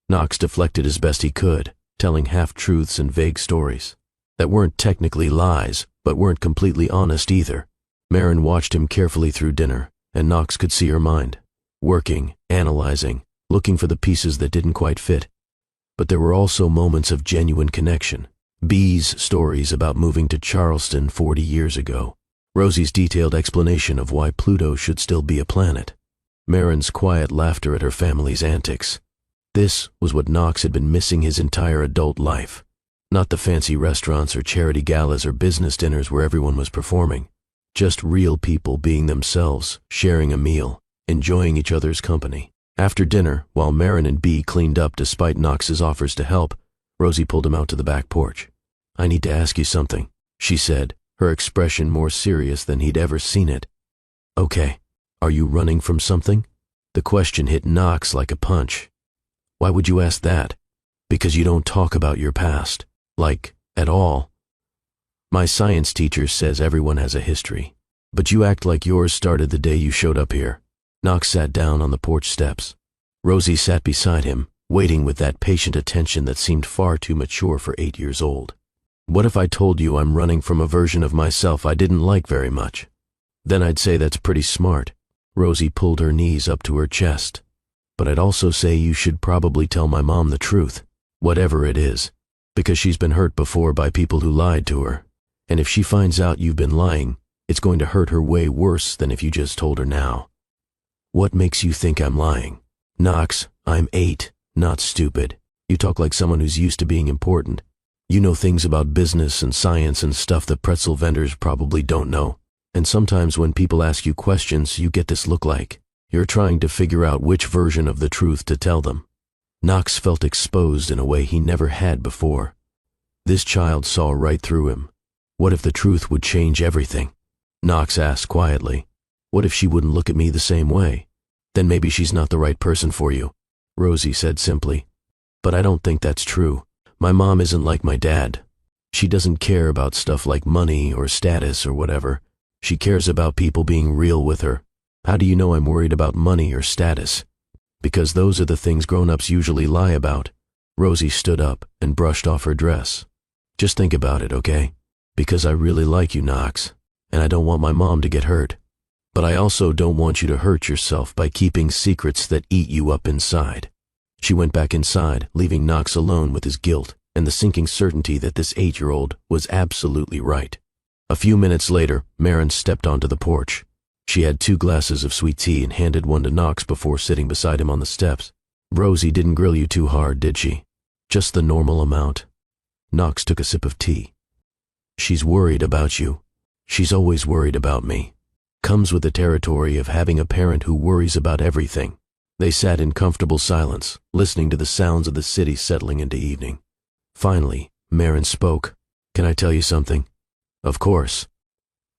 S1: Knox deflected as best he could, telling half-truths and vague stories that weren't technically lies, but weren't completely honest either. Maren watched him carefully through dinner, and Knox could see her mind. Working, analyzing, looking for the pieces that didn't quite fit. But there were also moments of genuine connection. Bee's stories about moving to Charleston 40 years ago. Rosie's detailed explanation of why Pluto should still be a planet. Maren's quiet laughter at her family's antics. This was what Knox had been missing his entire adult life. Not the fancy restaurants or charity galas or business dinners where everyone was performing. Just real people being themselves, sharing a meal, enjoying each other's company. After dinner, while Maren and Bee cleaned up despite Knox's offers to help, Rosie pulled him out to the back porch. I need to ask you something, she said, her expression more serious than he'd ever seen it. "Okay, are you running from something?" The question hit Knox like a punch. "Why would you ask that?" "Because you don't talk about your past. Like, at all. My science teacher says everyone has a history, but you act like yours started the day you showed up here." Knox sat down on the porch steps. Rosie sat beside him, waiting with that patient attention that seemed far too mature for 8 years old. "What if I told you I'm running from a version of myself I didn't like very much? Then I'd say that's pretty smart." Rosie pulled her knees up to her chest. "But I'd also say you should probably tell my mom the truth, whatever it is, because she's been hurt before by people who lied to her. And if she finds out you've been lying, it's going to hurt her way worse than if you just told her now." "What makes you think I'm lying?" "Knox, I'm 8, not stupid. You talk like someone who's used to being important. You know things about business and science and stuff that pretzel vendors probably don't know. And sometimes when people ask you questions, you get this look like you're trying to figure out which version of the truth to tell them." Knox felt exposed in a way he never had before. This child saw right through him. What if the truth would change everything? Knox asked quietly. "What if she wouldn't look at me the same way? Then maybe she's not the right person for you," Rosie said simply. "But I don't think that's true. My mom isn't like my dad. She doesn't care about stuff like money or status or whatever. She cares about people being real with her. How do you know I'm worried about money or status? Because those are the things grown-ups usually lie about." Rosie stood up and brushed off her dress. "Just think about it, okay? Because I really like you, Knox, and I don't want my mom to get hurt. But I also don't want you to hurt yourself by keeping secrets that eat you up inside." She went back inside, leaving Knox alone with his guilt and the sinking certainty that this 8-year-old was absolutely right. A few minutes later, Marin stepped onto the porch. She had 2 glasses of sweet tea and handed one to Knox before sitting beside him on the steps. "Rosie didn't grill you too hard, did she?" "Just the normal amount." Knox took a sip of tea. "She's worried about you. She's always worried about me. Comes with the territory of having a parent who worries about everything." They sat in comfortable silence, listening to the sounds of the city settling into evening. Finally, Marin spoke. "Can I tell you something?" "Of course."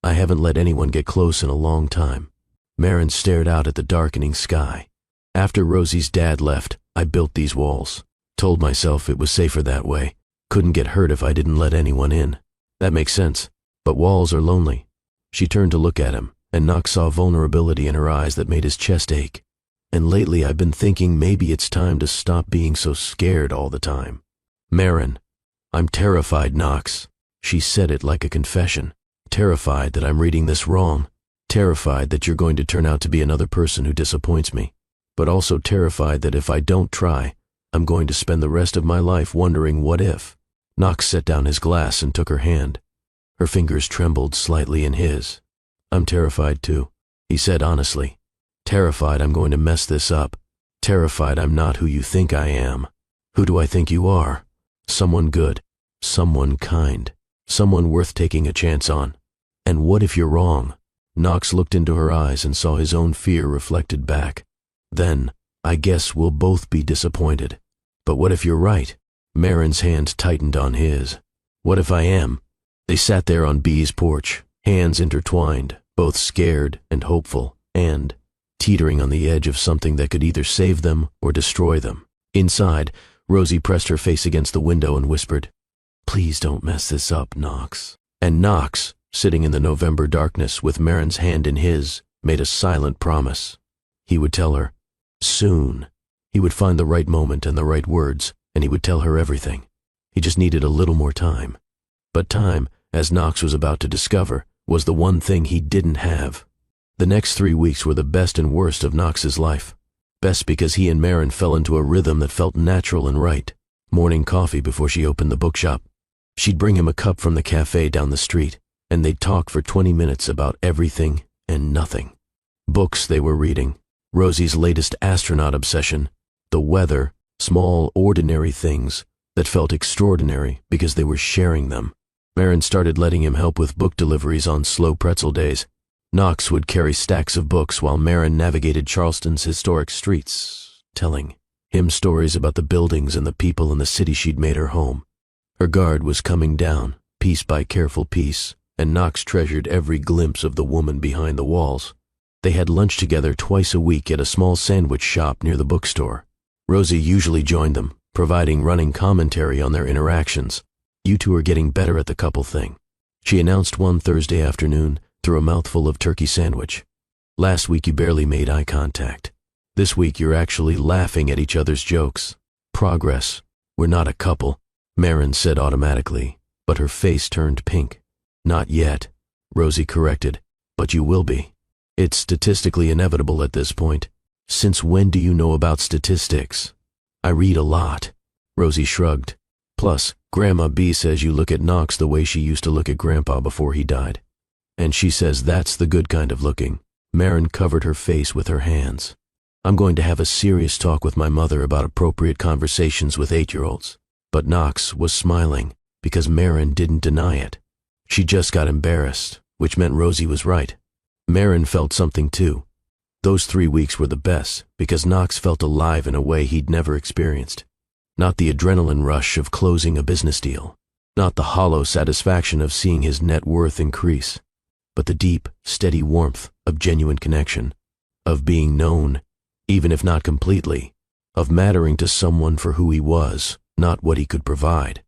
S1: "I haven't let anyone get close in a long time." Marin stared out at the darkening sky. "After Rosie's dad left, I built these walls. Told myself it was safer that way. Couldn't get hurt if I didn't let anyone in. That makes sense. But walls are lonely." She turned to look at him, and Knox saw vulnerability in her eyes that made his chest ache. "And lately I've been thinking maybe it's time to stop being so scared all the time." "Marin, I'm terrified, Knox." She said it like a confession. "Terrified that I'm reading this wrong. Terrified that you're going to turn out to be another person who disappoints me. But also terrified that if I don't try, I'm going to spend the rest of my life wondering what if." Knox set down his glass and took her hand. Her fingers trembled slightly in his. "I'm terrified too," he said honestly. "Terrified I'm going to mess this up. Terrified I'm not who you think I am. Who do I think you are? Someone good. Someone kind. Someone worth taking a chance on. And what if you're wrong?" Knox looked into her eyes and saw his own fear reflected back. "Then, I guess we'll both be disappointed. But what if you're right?" Marin's hand tightened on his. "What if I am?" They sat there on B's porch, hands intertwined, both scared and hopeful, and teetering on the edge of something that could either save them or destroy them. Inside, Rosie pressed her face against the window and whispered, "Please don't mess this up, Knox." And Knox, sitting in the November darkness with Marin's hand in his, made a silent promise. He would tell her. Soon. He would find the right moment and the right words, and he would tell her everything. He just needed a little more time. But time, as Knox was about to discover, was the one thing he didn't have. The next 3 weeks were the best and worst of Knox's life. Best because he and Marin fell into a rhythm that felt natural and right. Morning coffee before she opened the bookshop. She'd bring him a cup from the cafe down the street, and they'd talk for 20 minutes about everything and nothing. Books they were reading, Rosie's latest astronaut obsession, the weather, small, ordinary things that felt extraordinary because they were sharing them. Marin started letting him help with book deliveries on slow pretzel days. Knox would carry stacks of books while Marin navigated Charleston's historic streets, telling him stories about the buildings and the people in the city she'd made her home. Her guard was coming down, piece by careful piece, and Knox treasured every glimpse of the woman behind the walls. They had lunch together twice a week at a small sandwich shop near the bookstore. Rosie usually joined them, providing running commentary on their interactions. "You two are getting better at the couple thing," she announced one Thursday afternoon through a mouthful of turkey sandwich. "Last week you barely made eye contact. This week you're actually laughing at each other's jokes. Progress. We're not a couple," Marin said automatically, but her face turned pink. "Not yet," Rosie corrected, "but you will be. It's statistically inevitable at this point." "Since when do you know about statistics?" "I read a lot," Rosie shrugged. "Plus, Grandma B says you look at Knox the way she used to look at Grandpa before he died. And she says that's the good kind of looking." Marin covered her face with her hands. "I'm going to have a serious talk with my mother about appropriate conversations with 8-year-olds. But Knox was smiling, because Marin didn't deny it. She just got embarrassed, which meant Rosie was right. Marin felt something too. Those 3 weeks were the best, because Knox felt alive in a way he'd never experienced. Not the adrenaline rush of closing a business deal, not the hollow satisfaction of seeing his net worth increase, but the deep, steady warmth of genuine connection, of being known, even if not completely, of mattering to someone for who he was, not what he could provide.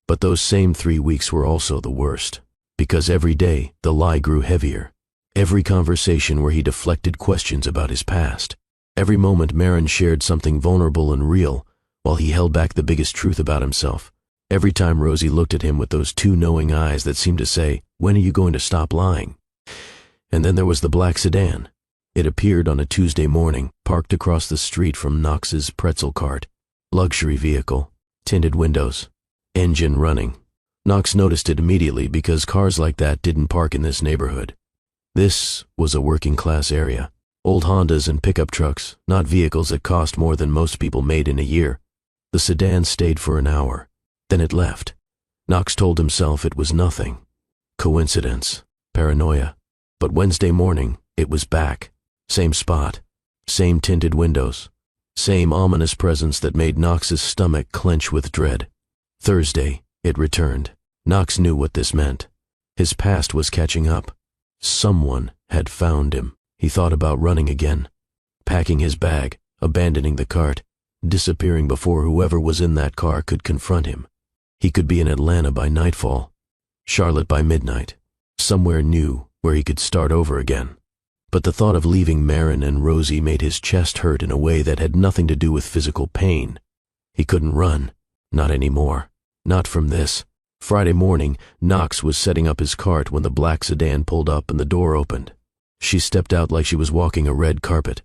S1: But those same 3 weeks were also the worst, because every day the lie grew heavier. Every conversation where he deflected questions about his past. Every moment Marin shared something vulnerable and real, while he held back the biggest truth about himself. Every time Rosie looked at him with those two knowing eyes that seemed to say, "When are you going to stop lying?" And then there was the black sedan. It appeared on a Tuesday morning, parked across the street from Knox's pretzel cart. Luxury vehicle, tinted windows, engine running. Knox noticed it immediately because cars like that didn't park in this neighborhood. This was a working-class area. Old Hondas and pickup trucks, not vehicles that cost more than most people made in a year. The sedan stayed for an hour. Then it left. Knox told himself it was nothing. Coincidence. Paranoia. But Wednesday morning, it was back. Same spot. Same tinted windows. Same ominous presence that made Knox's stomach clench with dread. Thursday, it returned. Knox knew what this meant. His past was catching up. Someone had found him. He thought about running again, packing his bag, abandoning the cart, disappearing before whoever was in that car could confront him. He could be in Atlanta by nightfall, Charlotte by midnight, somewhere new where he could start over again. But the thought of leaving Marin and Rosie made his chest hurt in a way that had nothing to do with physical pain. He couldn't run, not anymore, not from this. Friday morning, Knox was setting up his cart when the black sedan pulled up and the door opened. She stepped out like she was walking a red carpet.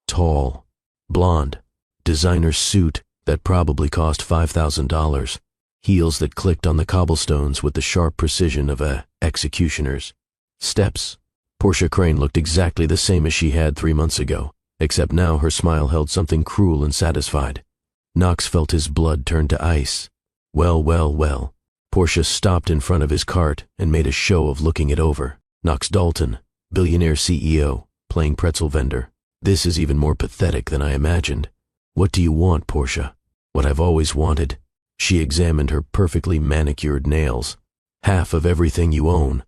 S1: Tall, blonde, designer suit that probably cost $5,000, heels that clicked on the cobblestones with the sharp precision of a executioner's. Steps. Portia Crane looked exactly the same as she had 3 months ago, except now her smile held something cruel and satisfied. Knox felt his blood turn to ice. Well. Portia stopped in front of his cart and made a show of looking it over. Knox Dalton, Billionaire CEO, playing pretzel vendor. This is even more pathetic than I imagined. What do you want, Portia? What I've always wanted. She examined her perfectly manicured nails. Half of everything you own.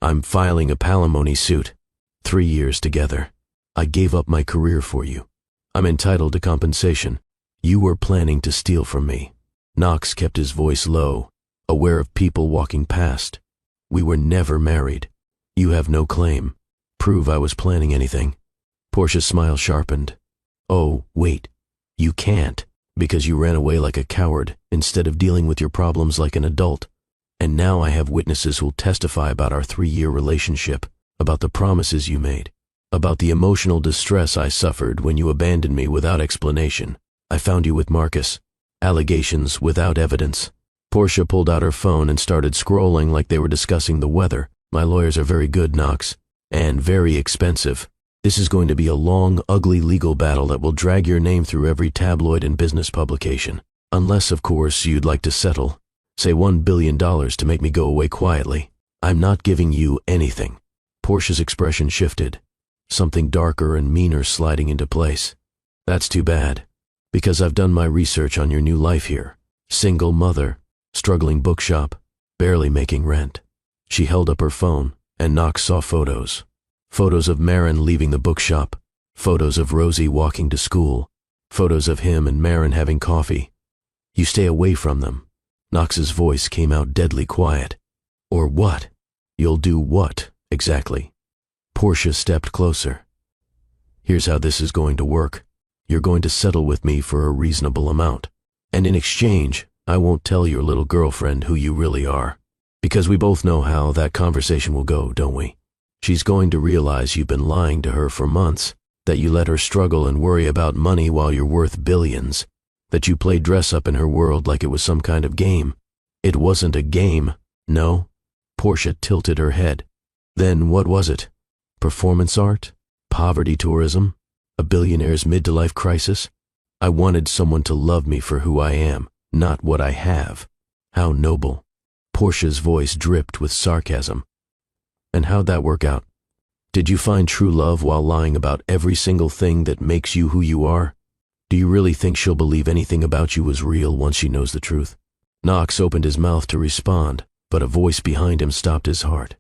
S1: I'm filing a palimony suit. 3 years together. I gave up my career for you. I'm entitled to compensation. You were planning to steal from me. Knox kept his voice low, aware of people walking past. We were never married. You have no claim. Prove I was planning anything. Portia's smile sharpened. Oh, wait. You can't, because you ran away like a coward instead of dealing with your problems like an adult. And now I have witnesses who'll testify about our 3-year relationship, about the promises you made, about the emotional distress I suffered when you abandoned me without explanation. I found you with Marcus. Allegations without evidence. Portia pulled out her phone and started scrolling like they were discussing the weather. My lawyers are very good, Knox, and very expensive. This is going to be a long, ugly legal battle that will drag your name through every tabloid and business publication. Unless, of course, you'd like to settle. Say $1 billion to make me go away quietly. I'm not giving you anything. Portia's expression shifted, something darker and meaner sliding into place. That's too bad, because I've done my research on your new life here. Single mother, struggling bookshop, barely making rent. She held up her phone, and Knox saw photos. Photos of Marin leaving the bookshop, photos of Rosie walking to school, photos of him and Marin having coffee. You stay away from them. Knox's voice came out deadly quiet. Or what? You'll do what, exactly? Portia stepped closer. Here's how this is going to work. You're going to settle with me for a reasonable amount. And in exchange, I won't tell your little girlfriend who you really are. Because we both know how that conversation will go, don't we? She's going to realize you've been lying to her for months, that you let her struggle and worry about money while you're worth billions, that you played dress-up in her world like it was some kind of game. It wasn't a game, no. Portia tilted her head. Then what was it? Performance art? Poverty tourism? A billionaire's mid-to-life crisis? I wanted someone to love me for who I am, not what I have. How noble. Portia's voice dripped with sarcasm. And how'd that work out? Did you find true love while lying about every single thing that makes you who you are? Do you really think she'll believe anything about you was real once she knows the truth? Knox opened his mouth to respond, but a voice behind him stopped his heart.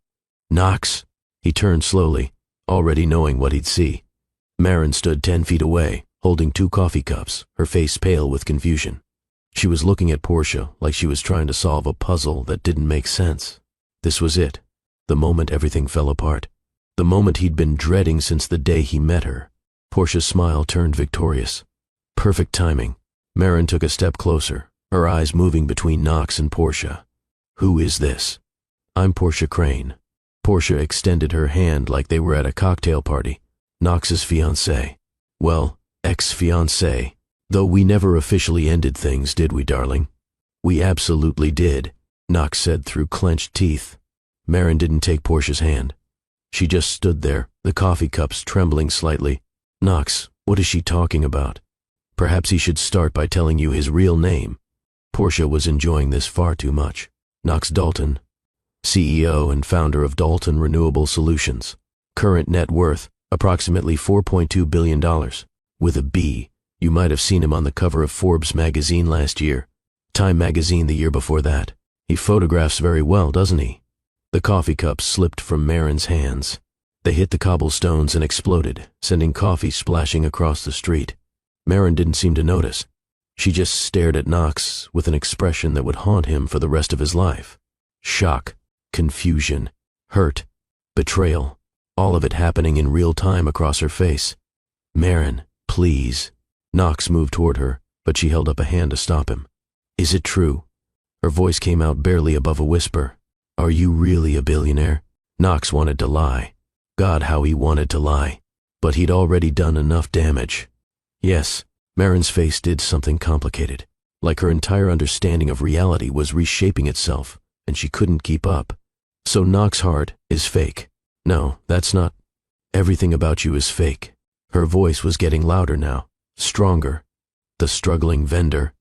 S1: Knox! He turned slowly, already knowing what he'd see. Marin stood 10 feet away, holding 2 coffee cups, her face pale with confusion. She was looking at Portia like she was trying to solve a puzzle that didn't make sense. This was it, the moment everything fell apart. The moment he'd been dreading since the day he met her. Portia's smile turned victorious. Perfect timing. Marin took a step closer, her eyes moving between Knox and Portia. Who is this? I'm Portia Crane. Portia extended her hand like they were at a cocktail party. Knox's fiancée. Well, ex-fiancée. Though we never officially ended things, did we, darling? We absolutely did, Knox said through clenched teeth. Marin didn't take Portia's hand. She just stood there, the coffee cups trembling slightly. Knox, what is she talking about? Perhaps he should start by telling you his real name. Portia was enjoying this far too much. Knox Dalton, CEO and founder of Dalton Renewable Solutions. Current net worth, approximately $4.2 billion. With a B. You might have seen him on the cover of Forbes magazine last year. Time magazine the year before that. He photographs very well, doesn't he? The coffee cups slipped from Marin's hands. They hit the cobblestones and exploded, sending coffee splashing across the street. Marin didn't seem to notice. She just stared at Knox with an expression that would haunt him for the rest of his life. Shock, confusion, hurt, betrayal, all of it happening in real time across her face. Marin, please. Knox moved toward her, but she held up a hand to stop him. Is it true? Her voice came out barely above a whisper. Are you really a billionaire? Knox wanted to lie. God, how he wanted to lie. But he'd already done enough damage. Yes, Marin's face did something complicated. Like her entire understanding of reality was reshaping itself, and she couldn't keep up. So Knox's heart is fake. No, that's not. Everything about you is fake. Her voice was getting louder now, stronger. The struggling vendor,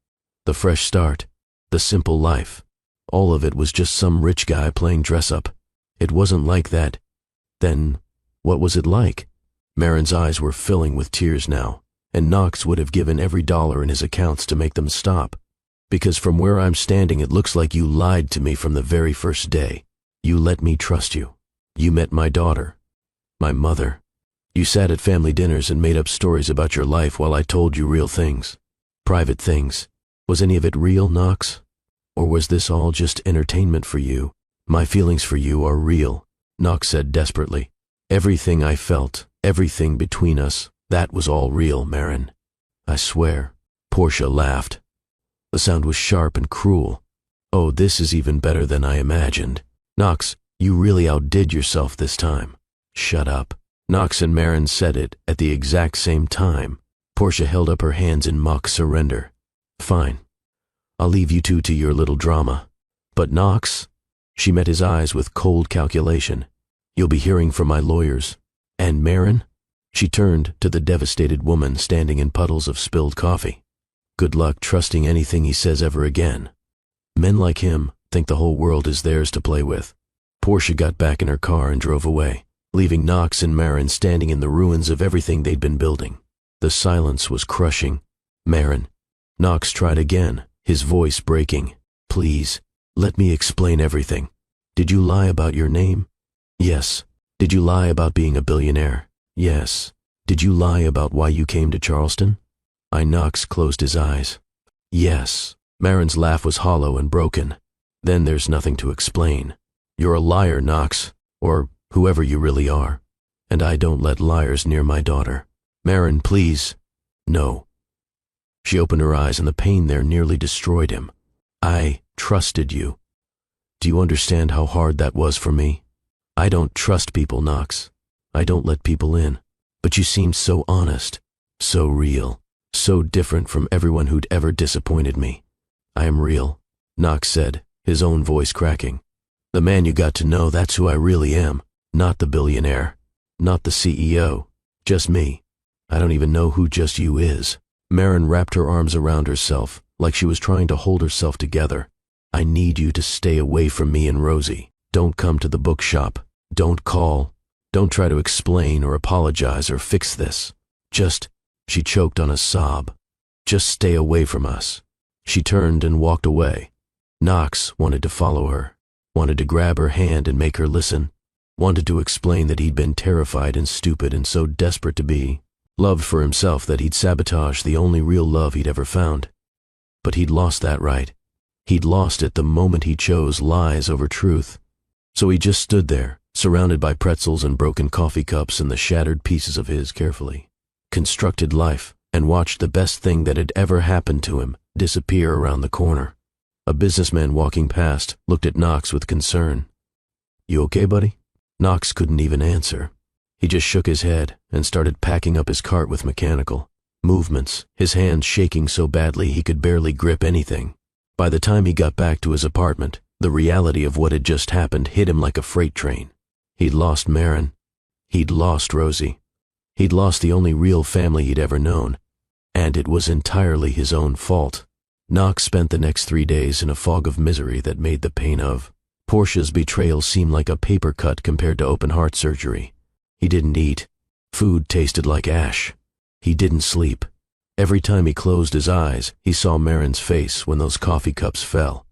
S1: the fresh start, the simple life. All of it was just some rich guy playing dress-up. It wasn't like that. Then, what was it like? Marin's eyes were filling with tears now, and Knox would have given every dollar in his accounts to make them stop. Because from where I'm standing, it looks like you lied to me from the very first day. You let me trust you. You met my daughter, my mother. You sat at family dinners and made up stories about your life while I told you real things, private things. Was any of it real, Knox? Or was this all just entertainment for you? My feelings for you are real, Knox said desperately. Everything I felt, everything between us, that was all real, Marin. I swear. Portia laughed. The sound was sharp and cruel. Oh, this is even better than I imagined. Knox, you really outdid yourself this time. Shut up. Knox and Marin said it at the exact same time. Portia held up her hands in mock surrender. Fine. I'll leave you two to your little drama. But Knox? She met his eyes with cold calculation. You'll be hearing from my lawyers. And Marin? She turned to the devastated woman standing in puddles of spilled coffee. Good luck trusting anything he says ever again. Men like him think the whole world is theirs to play with. Portia got back in her car and drove away, leaving Knox and Marin standing in the ruins of everything they'd been building. The silence was crushing. Marin. Knox tried again, his voice breaking. Please, let me explain everything. Did you lie about your name? Yes. Did you lie about being a billionaire? Yes. Did you lie about why you came to Charleston? Knox closed his eyes. Yes. Marin's laugh was hollow and broken. Then there's nothing to explain. You're a liar, Knox, or whoever you really are. And I don't let liars near my daughter. Marin, please. No. She opened her eyes and the pain there nearly destroyed him. I trusted you. Do you understand how hard that was for me? I don't trust people, Knox. I don't let people in. But you seemed so honest, so real, so different from everyone who'd ever disappointed me. I am real, Knox said, his own voice cracking. The man you got to know, that's who I really am. Not the billionaire. Not the CEO. Just me. I don't even know who just you is. Marin wrapped her arms around herself, like she was trying to hold herself together. I need you to stay away from me and Rosie. Don't come to the bookshop. Don't call. Don't try to explain or apologize or fix this. She choked on a sob. Just stay away from us. She turned and walked away. Knox wanted to follow her, wanted to grab her hand and make her listen, wanted to explain that he'd been terrified and stupid and so desperate to be loved for himself that he'd sabotaged the only real love he'd ever found. But he'd lost that right. He'd lost it the moment he chose lies over truth. So he just stood there, surrounded by pretzels and broken coffee cups and the shattered pieces of his carefully constructed life, and watched the best thing that had ever happened to him disappear around the corner. A businessman walking past looked at Knox with concern. You okay, buddy? Knox couldn't even answer. He just shook his head and started packing up his cart with mechanical movements, his hands shaking so badly he could barely grip anything. By the time he got back to his apartment, the reality of what had just happened hit him like a freight train. He'd lost Marin. He'd lost Rosie. He'd lost the only real family he'd ever known. And it was entirely his own fault. Knox spent the next 3 days in a fog of misery that made the pain of Portia's betrayal seem like a paper cut compared to open heart surgery. He didn't eat. Food tasted like ash. He didn't sleep. Every time he closed his eyes, he saw Marin's face when those coffee cups fell.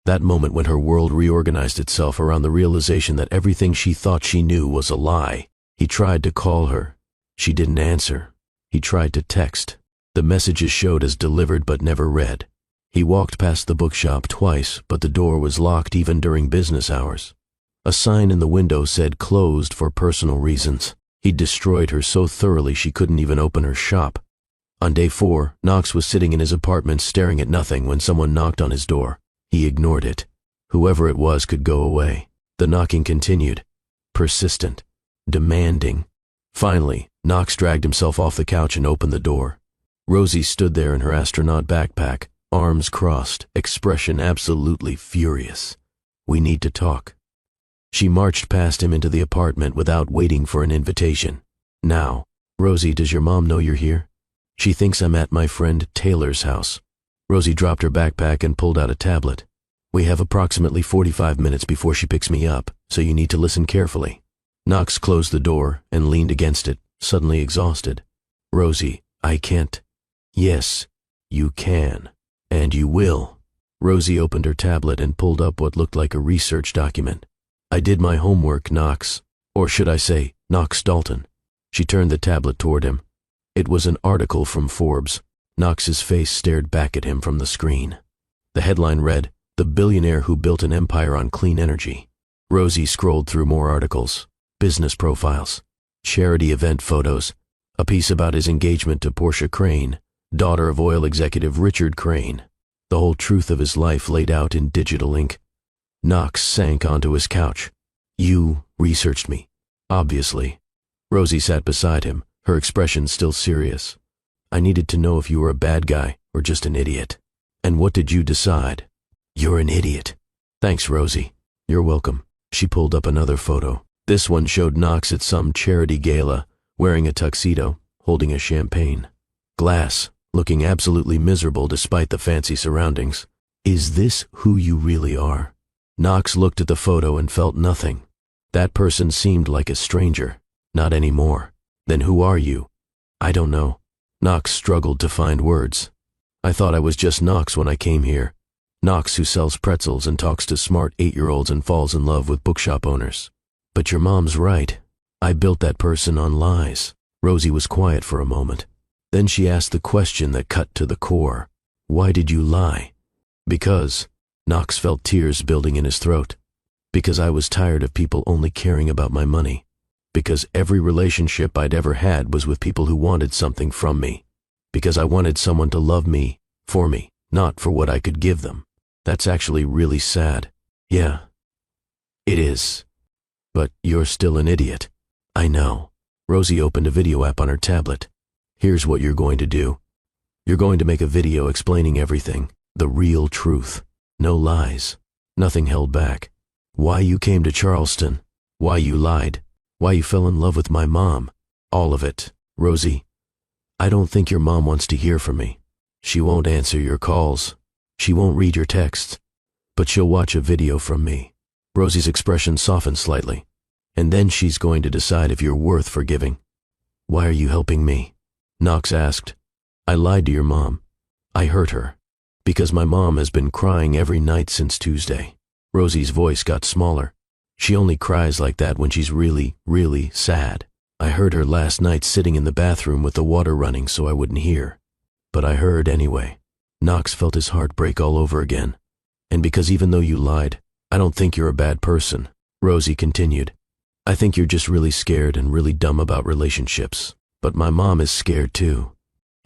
S1: That moment when her world reorganized itself around the realization that everything she thought she knew was a lie. He tried to call her. She didn't answer. He tried to text. The messages showed as delivered but never read. He walked past the bookshop twice, but the door was locked even during business hours. A sign in the window said closed for personal reasons. He'd destroyed her so thoroughly she couldn't even open her shop. On day 4, Knox was sitting in his apartment staring at nothing when someone knocked on his door. He ignored it. Whoever it was could go away. The knocking continued. Persistent. Demanding. Finally, Knox dragged himself off the couch and opened the door. Rosie stood there in her astronaut backpack, arms crossed, expression absolutely furious. We need to talk. She marched past him into the apartment without waiting for an invitation. Now, Rosie, does your mom know you're here? She thinks I'm at my friend Taylor's house. Rosie dropped her backpack and pulled out a tablet. We have approximately 45 minutes before she picks me up, so you need to listen carefully. Knox closed the door and leaned against it, suddenly exhausted. Rosie, I can't. Yes, you can. And you will. Rosie opened her tablet and pulled up what looked like a research document. I did my homework, Knox. Or should I say, Knox Dalton. She turned the tablet toward him. It was an article from Forbes. Knox's face stared back at him from the screen. The headline read, The Billionaire Who Built an Empire on Clean Energy. Rosie scrolled through more articles, business profiles, charity event photos, a piece about his engagement to Portia Crane, daughter of oil executive Richard Crane. The whole truth of his life laid out in digital ink. Knox sank onto his couch. You researched me, obviously. Rosie sat beside him, her expression still serious. I needed to know if you were a bad guy or just an idiot. And what did you decide? You're an idiot. Thanks, Rosie. You're welcome. She pulled up another photo. This one showed Knox at some charity gala, wearing a tuxedo, holding a champagne glass, looking absolutely miserable despite the fancy surroundings. Is this who you really are? Knox looked at the photo and felt nothing. That person seemed like a stranger. Not anymore. Then who are you? I don't know. Knox struggled to find words. I thought I was just Knox when I came here. Knox who sells pretzels and talks to smart 8-year-olds and falls in love with bookshop owners. But your mom's right. I built that person on lies. Rosie was quiet for a moment. Then she asked the question that cut to the core. Why did you lie? Because, Knox felt tears building in his throat. Because I was tired of people only caring about my money. Because every relationship I'd ever had was with people who wanted something from me. Because I wanted someone to love me, for me, not for what I could give them. That's actually really sad. Yeah, it is. But you're still an idiot. I know. Rosie opened a video app on her tablet. Here's what you're going to do. You're going to make a video explaining everything, the real truth. No lies. Nothing held back. Why you came to Charleston. Why you lied. Why you fell in love with my mom. All of it. Rosie, I don't think your mom wants to hear from me. She won't answer your calls. She won't read your texts. But she'll watch a video from me. Rosie's expression softened slightly. And then she's going to decide if you're worth forgiving. Why are you helping me? Knox asked. I lied to your mom. I hurt her. Because my mom has been crying every night since Tuesday. Rosie's voice got smaller. She only cries like that when she's really, really sad. I heard her last night sitting in the bathroom with the water running so I wouldn't hear. But I heard anyway. Knox felt his heart break all over again. And because even though you lied, I don't think you're a bad person. Rosie continued. I think you're just really scared and really dumb about relationships. But my mom is scared too.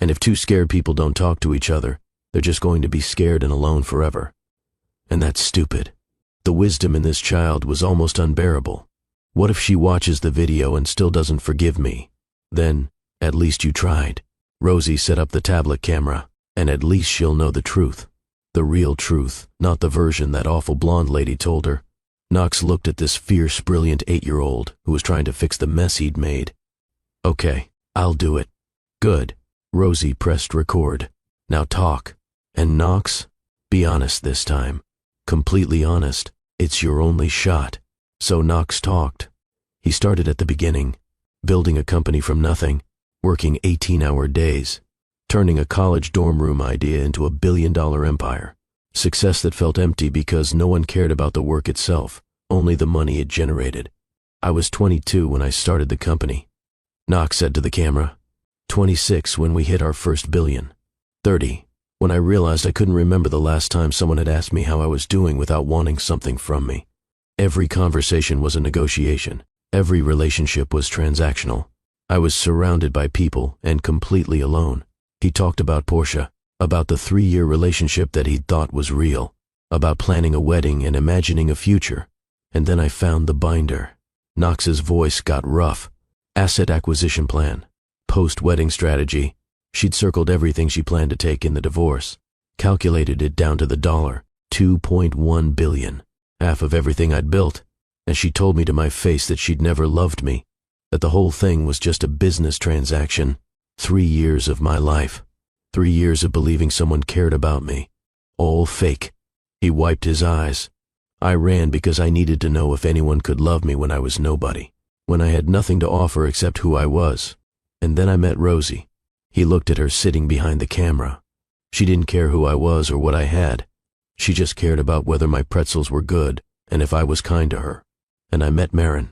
S1: And if two scared people don't talk to each other, they're just going to be scared and alone forever. And that's stupid. The wisdom in this child was almost unbearable. What if she watches the video and still doesn't forgive me? Then, at least you tried. Rosie set up the tablet camera, and at least she'll know the truth. The real truth, not the version that awful blonde lady told her. Knox looked at this fierce, brilliant 8-year-old who was trying to fix the mess he'd made. Okay, I'll do it. Good. Rosie pressed record. Now talk. And Knox, be honest this time. Completely honest. It's your only shot. So Knox talked. He started at the beginning, building a company from nothing, working 18-hour days, turning a college dorm room idea into a billion-dollar empire. Success that felt empty because no one cared about the work itself, only the money it generated. I was 22 when I started the company. Knox said to the camera. 26 when we hit our first billion. 30 when I realized I couldn't remember the last time someone had asked me how I was doing without wanting something from me. Every conversation was a negotiation. Every relationship was transactional. I was surrounded by people and completely alone. He talked about Portia, about the 3-year relationship that he'd thought was real, about planning a wedding and imagining a future. And then I found the binder. Knox's voice got rough. Asset acquisition plan. Post-wedding strategy. She'd circled everything she planned to take in the divorce, calculated it down to the dollar, $2.1 billion, half of everything I'd built, and she told me to my face that she'd never loved me, that the whole thing was just a business transaction. 3 years of my life. 3 years of believing someone cared about me. All fake. He wiped his eyes. I ran because I needed to know if anyone could love me when I was nobody, when I had nothing to offer except who I was. And then I met Rosie. He looked at her sitting behind the camera. She didn't care who I was or what I had. She just cared about whether my pretzels were good and if I was kind to her. And I met Marin.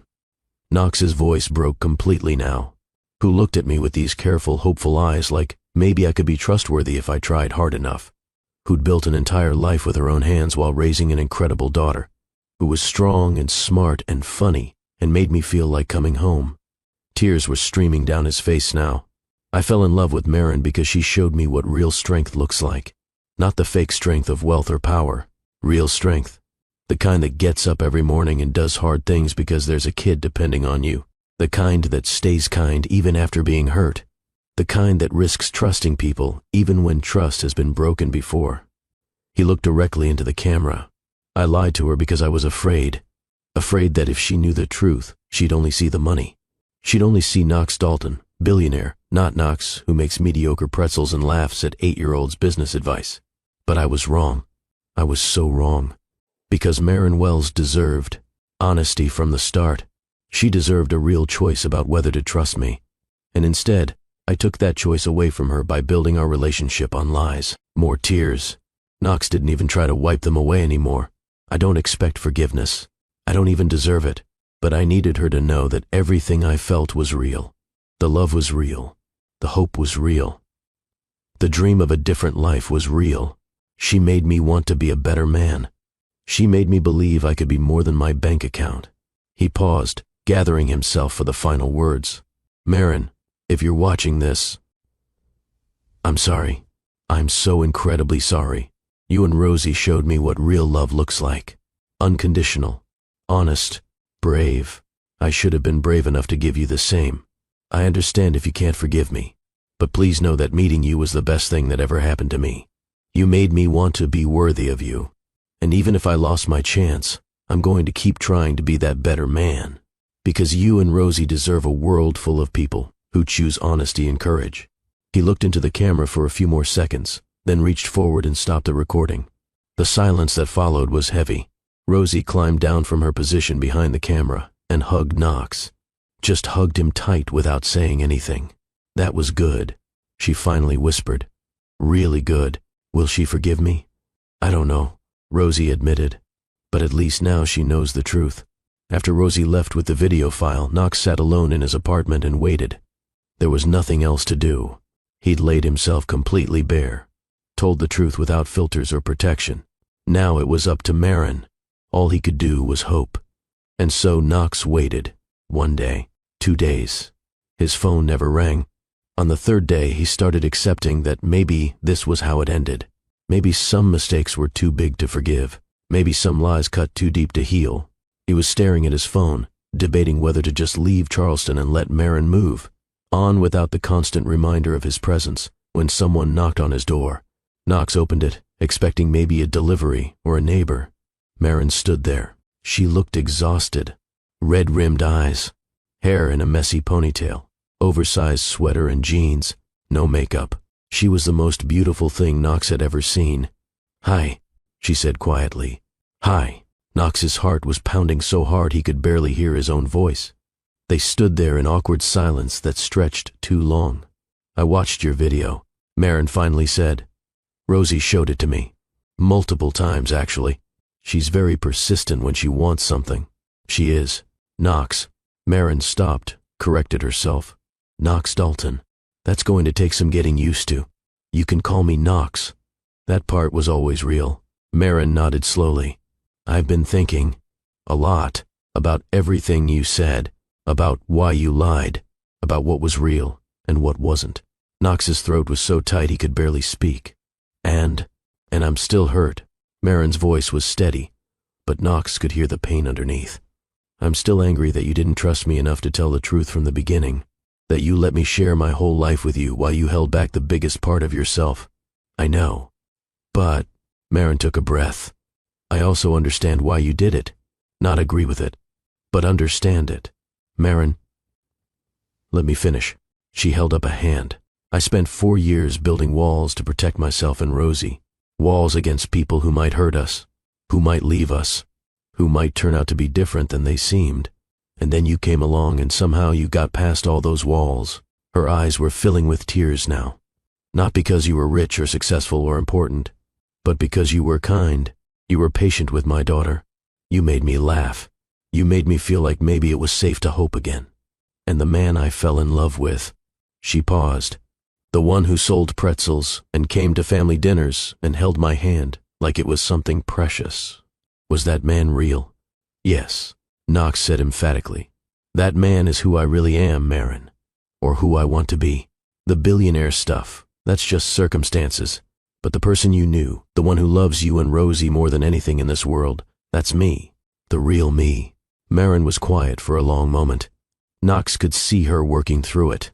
S1: Knox's voice broke completely now, who looked at me with these careful, hopeful eyes like maybe I could be trustworthy if I tried hard enough, who'd built an entire life with her own hands while raising an incredible daughter, who was strong and smart and funny and made me feel like coming home. Tears were streaming down his face now. I fell in love with Marin because she showed me what real strength looks like. Not the fake strength of wealth or power. Real strength. The kind that gets up every morning and does hard things because there's a kid depending on you. The kind that stays kind even after being hurt. The kind that risks trusting people even when trust has been broken before. He looked directly into the camera. I lied to her because I was afraid. Afraid that if she knew the truth, she'd only see the money. She'd only see Knox Dalton, billionaire, not Knox, who makes mediocre pretzels and laughs at 8-year-olds' business advice. But I was wrong. I was so wrong. Because Marin Wells deserved honesty from the start. She deserved a real choice about whether to trust me. And instead, I took that choice away from her by building our relationship on lies. More tears. Knox didn't even try to wipe them away anymore. I don't expect forgiveness. I don't even deserve it. But I needed her to know that everything I felt was real. The love was real. The hope was real. The dream of a different life was real. She made me want to be a better man. She made me believe I could be more than my bank account. He paused, gathering himself for the final words. Marin, if you're watching this, I'm sorry. I'm so incredibly sorry. You and Rosie showed me what real love looks like. Unconditional, honest, brave. I should have been brave enough to give you the same. I understand if you can't forgive me, but please know that meeting you was the best thing that ever happened to me. You made me want to be worthy of you. And even if I lost my chance, I'm going to keep trying to be that better man. Because you and Rosie deserve a world full of people who choose honesty and courage. He looked into the camera for a few more seconds, then reached forward and stopped the recording. The silence that followed was heavy. Rosie climbed down from her position behind the camera and hugged Knox. Just hugged him tight without saying anything. That was good, she finally whispered. Really good. Will she forgive me? I don't know, Rosie admitted. But at least now she knows the truth. After Rosie left with the video file, Knox sat alone in his apartment and waited. There was nothing else to do. He'd laid himself completely bare, told the truth without filters or protection. Now it was up to Marin. All he could do was hope. And so Knox waited. 1 day, 2 days. His phone never rang. On the 3rd day, he started accepting that maybe this was how it ended. Maybe some mistakes were too big to forgive. Maybe some lies cut too deep to heal. He was staring at his phone, debating whether to just leave Charleston and let Marin move on without the constant reminder of his presence, when someone knocked on his door. Knox opened it, expecting maybe a delivery or a neighbor. Marin stood there. She looked exhausted. Red-rimmed eyes, hair in a messy ponytail, oversized sweater and jeans, no makeup. She was the most beautiful thing Knox had ever seen. Hi, she said quietly. Hi. Knox's heart was pounding so hard he could barely hear his own voice. They stood there in awkward silence that stretched too long. I watched your video, Marin finally said. Rosie showed it to me. Multiple times, actually. She's very persistent when she wants something. She is. Knox. Marin stopped, corrected herself. Knox Dalton. That's going to take some getting used to. You can call me Knox. That part was always real. Marin nodded slowly. I've been thinking a lot about everything you said, about why you lied, about what was real and what wasn't. Knox's throat was so tight he could barely speak. And I'm still hurt. Marin's voice was steady, but Knox could hear the pain underneath. I'm still angry that you didn't trust me enough to tell the truth from the beginning, that you let me share my whole life with you while you held back the biggest part of yourself. I know. But, Marin took a breath. I also understand why you did it. Not agree with it, but understand it. Marin, let me finish. She held up a hand. I spent 4 years building walls to protect myself and Rosie. Walls against people who might hurt us, who might leave us, who might turn out to be different than they seemed. And then you came along and somehow you got past all those walls. Her eyes were filling with tears now. Not because you were rich or successful or important, but because you were kind. You were patient with my daughter. You made me laugh. You made me feel like maybe it was safe to hope again. And the man I fell in love with. She paused. The one who sold pretzels and came to family dinners and held my hand like it was something precious. Was that man real? Yes, Knox said emphatically. That man is who I really am, Marin. Or who I want to be. The billionaire stuff, that's just circumstances. But the person you knew, the one who loves you and Rosie more than anything in this world, that's me. The real me. Marin was quiet for a long moment. Knox could see her working through it.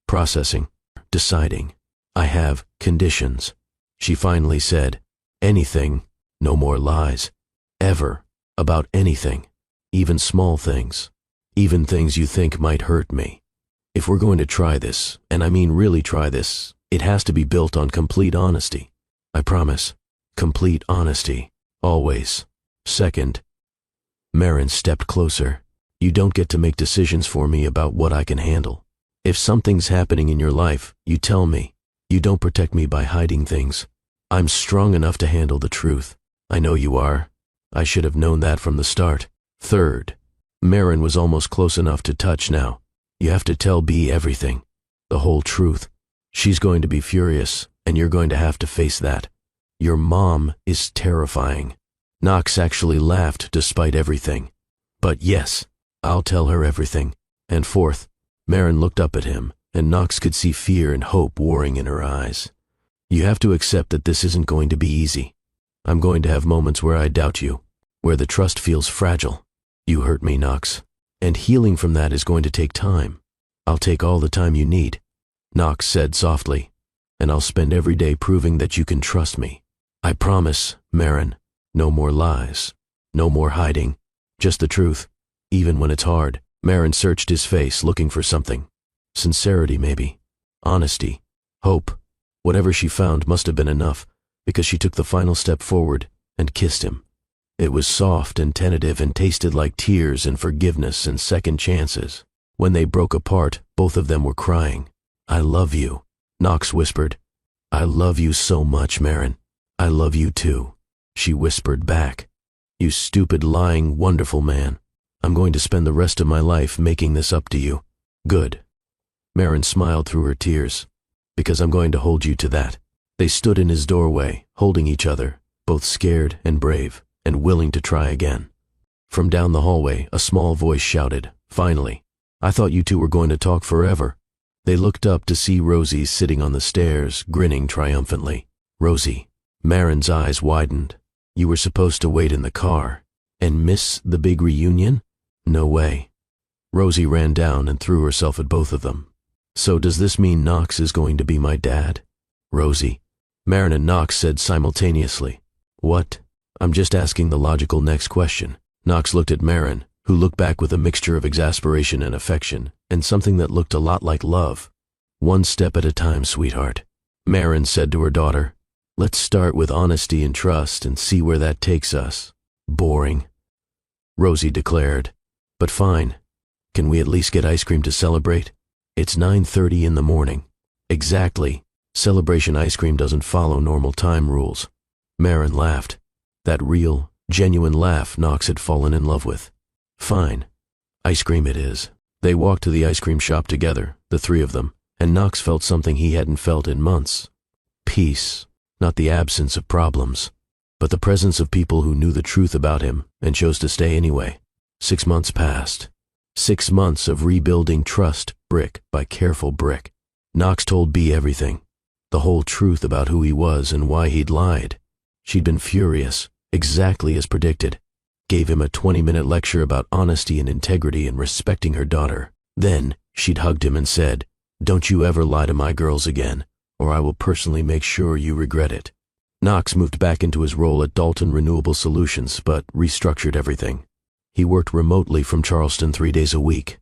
S1: Processing. Deciding. I have conditions. She finally said, anything, no more lies. Ever. About anything. Even small things. Even things you think might hurt me. If we're going to try this, and I mean really try this, it has to be built on complete honesty. I promise. Complete honesty. Always. Second. Marin stepped closer. You don't get to make decisions for me about what I can handle. If something's happening in your life, you tell me. You don't protect me by hiding things. I'm strong enough to handle the truth. I know you are. I should have known that from the start. Third, Marin was almost close enough to touch now. You have to tell B everything. The whole truth. She's going to be furious, and you're going to have to face that. Your mom is terrifying. Knox actually laughed despite everything. But yes, I'll tell her everything. And fourth, Marin looked up at him, and Knox could see fear and hope warring in her eyes. You have to accept that this isn't going to be easy. I'm going to have moments where I doubt you, where the trust feels fragile. You hurt me, Knox, and healing from that is going to take time. I'll take all the time you need, Knox said softly, and I'll spend every day proving that you can trust me. I promise, Marin, no more lies, no more hiding, just the truth, even when it's hard. Marin searched his face looking for something. Sincerity, maybe. Honesty. Hope. Whatever she found must have been enough, because she took the final step forward and kissed him. It was soft and tentative and tasted like tears and forgiveness and second chances. When they broke apart, both of them were crying. I love you, Knox whispered. I love you so much, Marin. I love you too, she whispered back. You stupid, lying, wonderful man. I'm going to spend the rest of my life making this up to you. Good. Marin smiled through her tears. Because I'm going to hold you to that. They stood in his doorway, holding each other, both scared and brave, and willing to try again. From down the hallway, a small voice shouted, finally, I thought you two were going to talk forever. They looked up to see Rosie sitting on the stairs, grinning triumphantly. Rosie. Marin's eyes widened. You were supposed to wait in the car. And miss the big reunion? No way. Rosie ran down and threw herself at both of them. So does this mean Knox is going to be my dad? Rosie. Marin and Knox said simultaneously. What? I'm just asking the logical next question. Knox looked at Marin, who looked back with a mixture of exasperation and affection, and something that looked a lot like love. One step at a time, sweetheart. Marin said to her daughter, let's start with honesty and trust and see where that takes us. Boring. Rosie declared. But fine. Can we at least get ice cream to celebrate? It's 9:30 in the morning. Exactly. Celebration ice cream doesn't follow normal time rules. Marin laughed. That real, genuine laugh Knox had fallen in love with. Fine. Ice cream it is. They walked to the ice cream shop together, the three of them, and Knox felt something he hadn't felt in months. Peace. Not the absence of problems, but the presence of people who knew the truth about him and chose to stay anyway. 6 months passed. 6 months of rebuilding trust, brick by careful brick. Knox told B everything. The whole truth about who he was and why he'd lied. She'd been furious, exactly as predicted. Gave him a 20-minute lecture about honesty and integrity and respecting her daughter. Then she'd hugged him and said, don't you ever lie to my girls again, or I will personally make sure you regret it. Knox moved back into his role at Dalton Renewable Solutions, but restructured everything. He worked remotely from Charleston 3 days a week,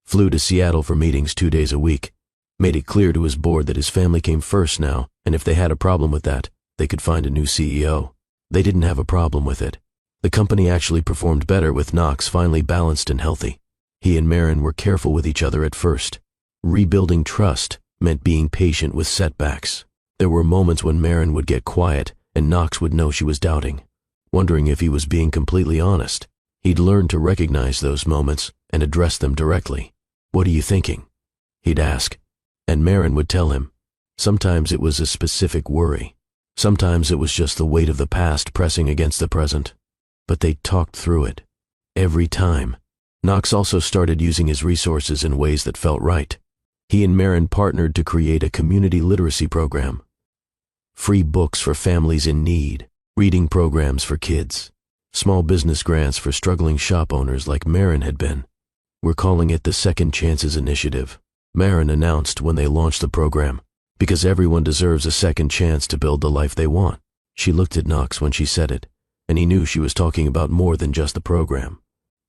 S1: flew to Seattle for meetings 2 days a week, made it clear to his board that his family came first now, and if they had a problem with that, they could find a new CEO. They didn't have a problem with it. The company actually performed better with Knox finally balanced and healthy. He and Marin were careful with each other at first. Rebuilding trust meant being patient with setbacks. There were moments when Marin would get quiet and Knox would know she was doubting, wondering if he was being completely honest. He'd learned to recognize those moments and address them directly. What are you thinking? He'd ask, and Marin would tell him. Sometimes it was a specific worry. Sometimes it was just the weight of the past pressing against the present. But they talked through it. Every time. Knox also started using his resources in ways that felt right. He and Marin partnered to create a community literacy program. Free books for families in need, reading programs for kids, small business grants for struggling shop owners like Marin had been. We're calling it the Second Chances Initiative, Marin announced when they launched the program, because everyone deserves a second chance to build the life they want. She looked at Knox when she said it, and he knew she was talking about more than just the program.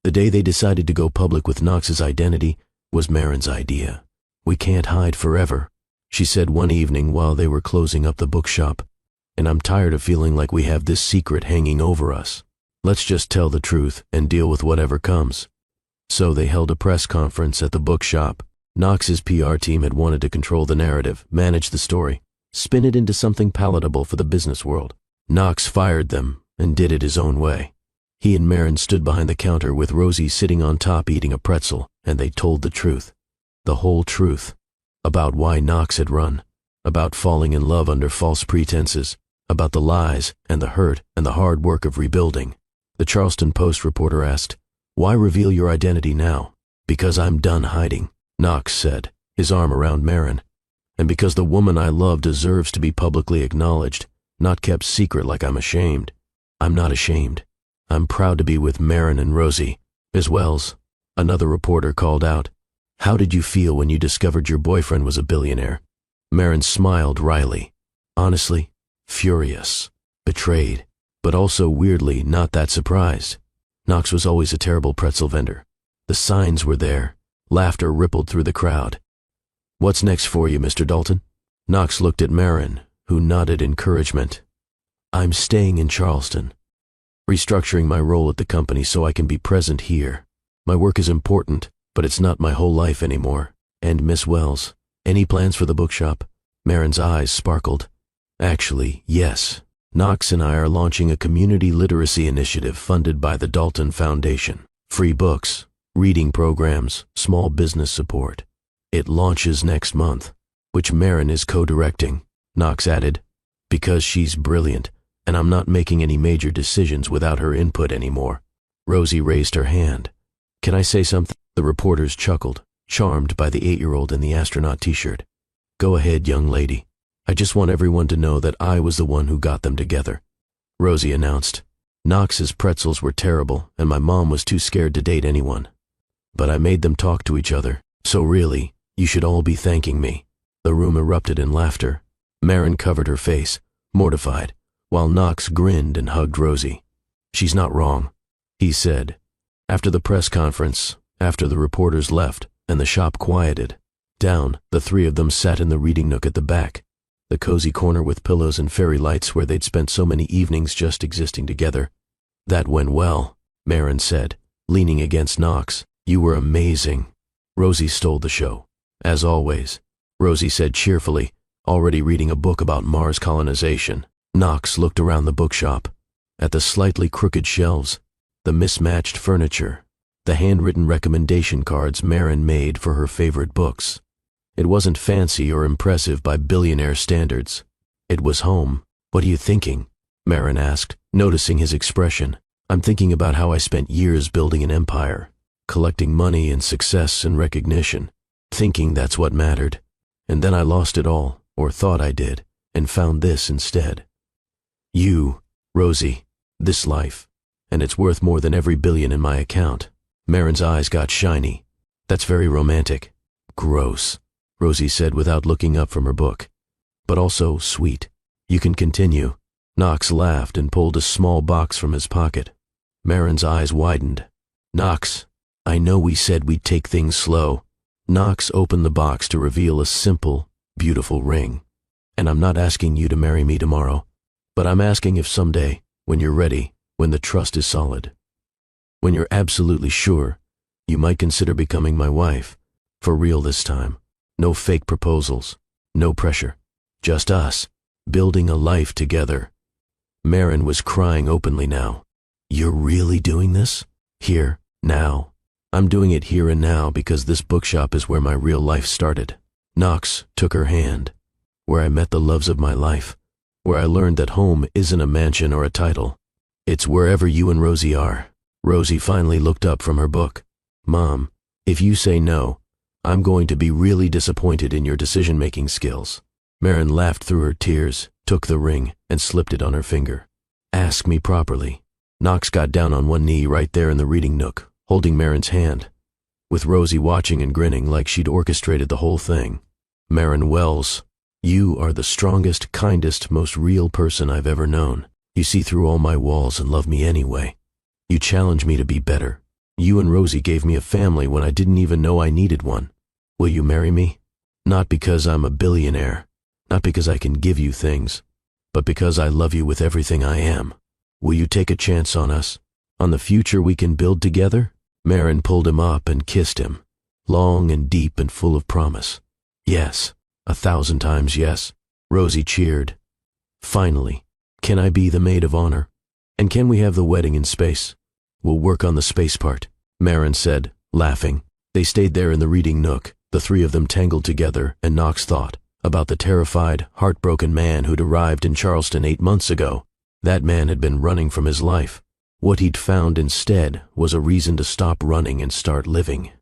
S1: The day they decided to go public with Knox's identity was Marin's idea. We can't hide forever, she said one evening while they were closing up the bookshop, and I'm tired of feeling like we have this secret hanging over us. Let's just tell the truth and deal with whatever comes. So they held a press conference at the bookshop. Knox's PR team had wanted to control the narrative, manage the story, spin it into something palatable for the business world. Knox fired them and did it his own way. He and Marin stood behind the counter with Rosie sitting on top eating a pretzel, and they told the truth. The whole truth. About why Knox had run. About falling in love under false pretenses. About the lies and the hurt and the hard work of rebuilding. The Charleston Post reporter asked, "Why reveal your identity now?" "Because I'm done hiding," Knox said, his arm around Marin. "And because the woman I love deserves to be publicly acknowledged, not kept secret like I'm ashamed. I'm not ashamed. I'm proud to be with Marin and Rosie." "Miss Wells," another reporter called out, "how did you feel when you discovered your boyfriend was a billionaire?" Marin smiled wryly. "Honestly, furious, betrayed, but also weirdly not that surprised. Knox was always a terrible pretzel vendor. The signs were there. Laughter rippled through the crowd. "What's next for you, Mr. Dalton?" Knox looked at Marin, who nodded encouragement. "I'm staying in Charleston, restructuring my role at the company so I can be present here. My work is important, but it's not my whole life anymore. And Miss Wells, any plans for the bookshop?" Marin's eyes sparkled. "Actually, yes. Knox and I are launching a community literacy initiative funded by the Dalton Foundation. Free books, reading programs, small business support. It launches next month, which Marin is co-directing," Knox added, "because she's brilliant, and I'm not making any major decisions without her input anymore." Rosie raised her hand. "Can I say something?" The reporters chuckled, charmed by the 8-year-old in the astronaut t-shirt. "Go ahead, young lady. I just want everyone to know that I was the one who got them together," Rosie announced. "Knox's pretzels were terrible, and my mom was too scared to date anyone. But I made them talk to each other, so really, you should all be thanking me." The room erupted in laughter. Marin covered her face, mortified, while Knox grinned and hugged Rosie. "She's not wrong," he said. After the press conference, after the reporters left and the shop quieted down, the three of them sat in the reading nook at the back, the cozy corner with pillows and fairy lights where they'd spent so many evenings just existing together. "That went well," Marin said, leaning against Knox. "You were amazing." Rosie stole the show. "As always," Rosie said cheerfully, already reading a book about Mars colonization. Knox looked around the bookshop, at the slightly crooked shelves, the mismatched furniture, the handwritten recommendation cards Marin made for her favorite books. It wasn't fancy or impressive by Billionaire standards. It was home. "What are you thinking?" Marin asked, noticing his expression. "I'm thinking about how I spent years building an empire, collecting money and success and recognition, thinking that's what mattered. And then I lost it all, or thought I did, and found this instead. You, Rosie, this life, and it's worth more than every billion in my account." Marin's eyes got shiny. "That's very romantic." "Gross," Rosie said without looking up from her book. "But also sweet. You can continue." Knox laughed and pulled a small box from his pocket. Marin's eyes widened. "Knox, I know we said we'd take things slow." Knox opened the box to reveal a simple, beautiful ring. "And I'm not asking you to marry me tomorrow, but I'm asking if someday, when you're ready, when the trust is solid, when you're absolutely sure, you might consider becoming my wife, for real this time. No fake proposals, no pressure, just us, building a life together." Marin was crying openly now. "You're really doing this? Here, now?" "I'm doing it here and now because this bookshop is where my real life started." Knox took her hand. "Where I met the loves of my life, where I learned that home isn't a mansion or a title. It's wherever you and Rosie are." Rosie finally looked up from her book. "Mom, if you say no, I'm going to be really disappointed in your decision-making skills." Marin laughed through her tears, took the ring, and slipped it on her finger. "Ask me properly." Knox got down on one knee right there in the reading nook, holding Marin's hand, with Rosie watching and grinning like she'd orchestrated the whole thing. "Marin Wells, you are the strongest, kindest, most real person I've ever known. You see through all my walls and love me anyway. You challenge me to be better. You and Rosie gave me a family when I didn't even know I needed one. Will you marry me? Not because I'm a billionaire, not because I can give you things, but because I love you with everything I am. Will you take a chance on us, on the future we can build together?" Marin pulled him up and kissed him, long and deep and full of promise. "Yes, 1,000 times yes." Rosie cheered. Finally. Can I be the maid of honor? And can we have the wedding in space? We'll work on the space part, Marin said, laughing. They stayed there in the reading nook, the three of them tangled together, and Knox thought about the terrified, heartbroken man who'd arrived in Charleston 8 months ago. That man had been running from his life. What he'd found instead was a reason to stop running and start living.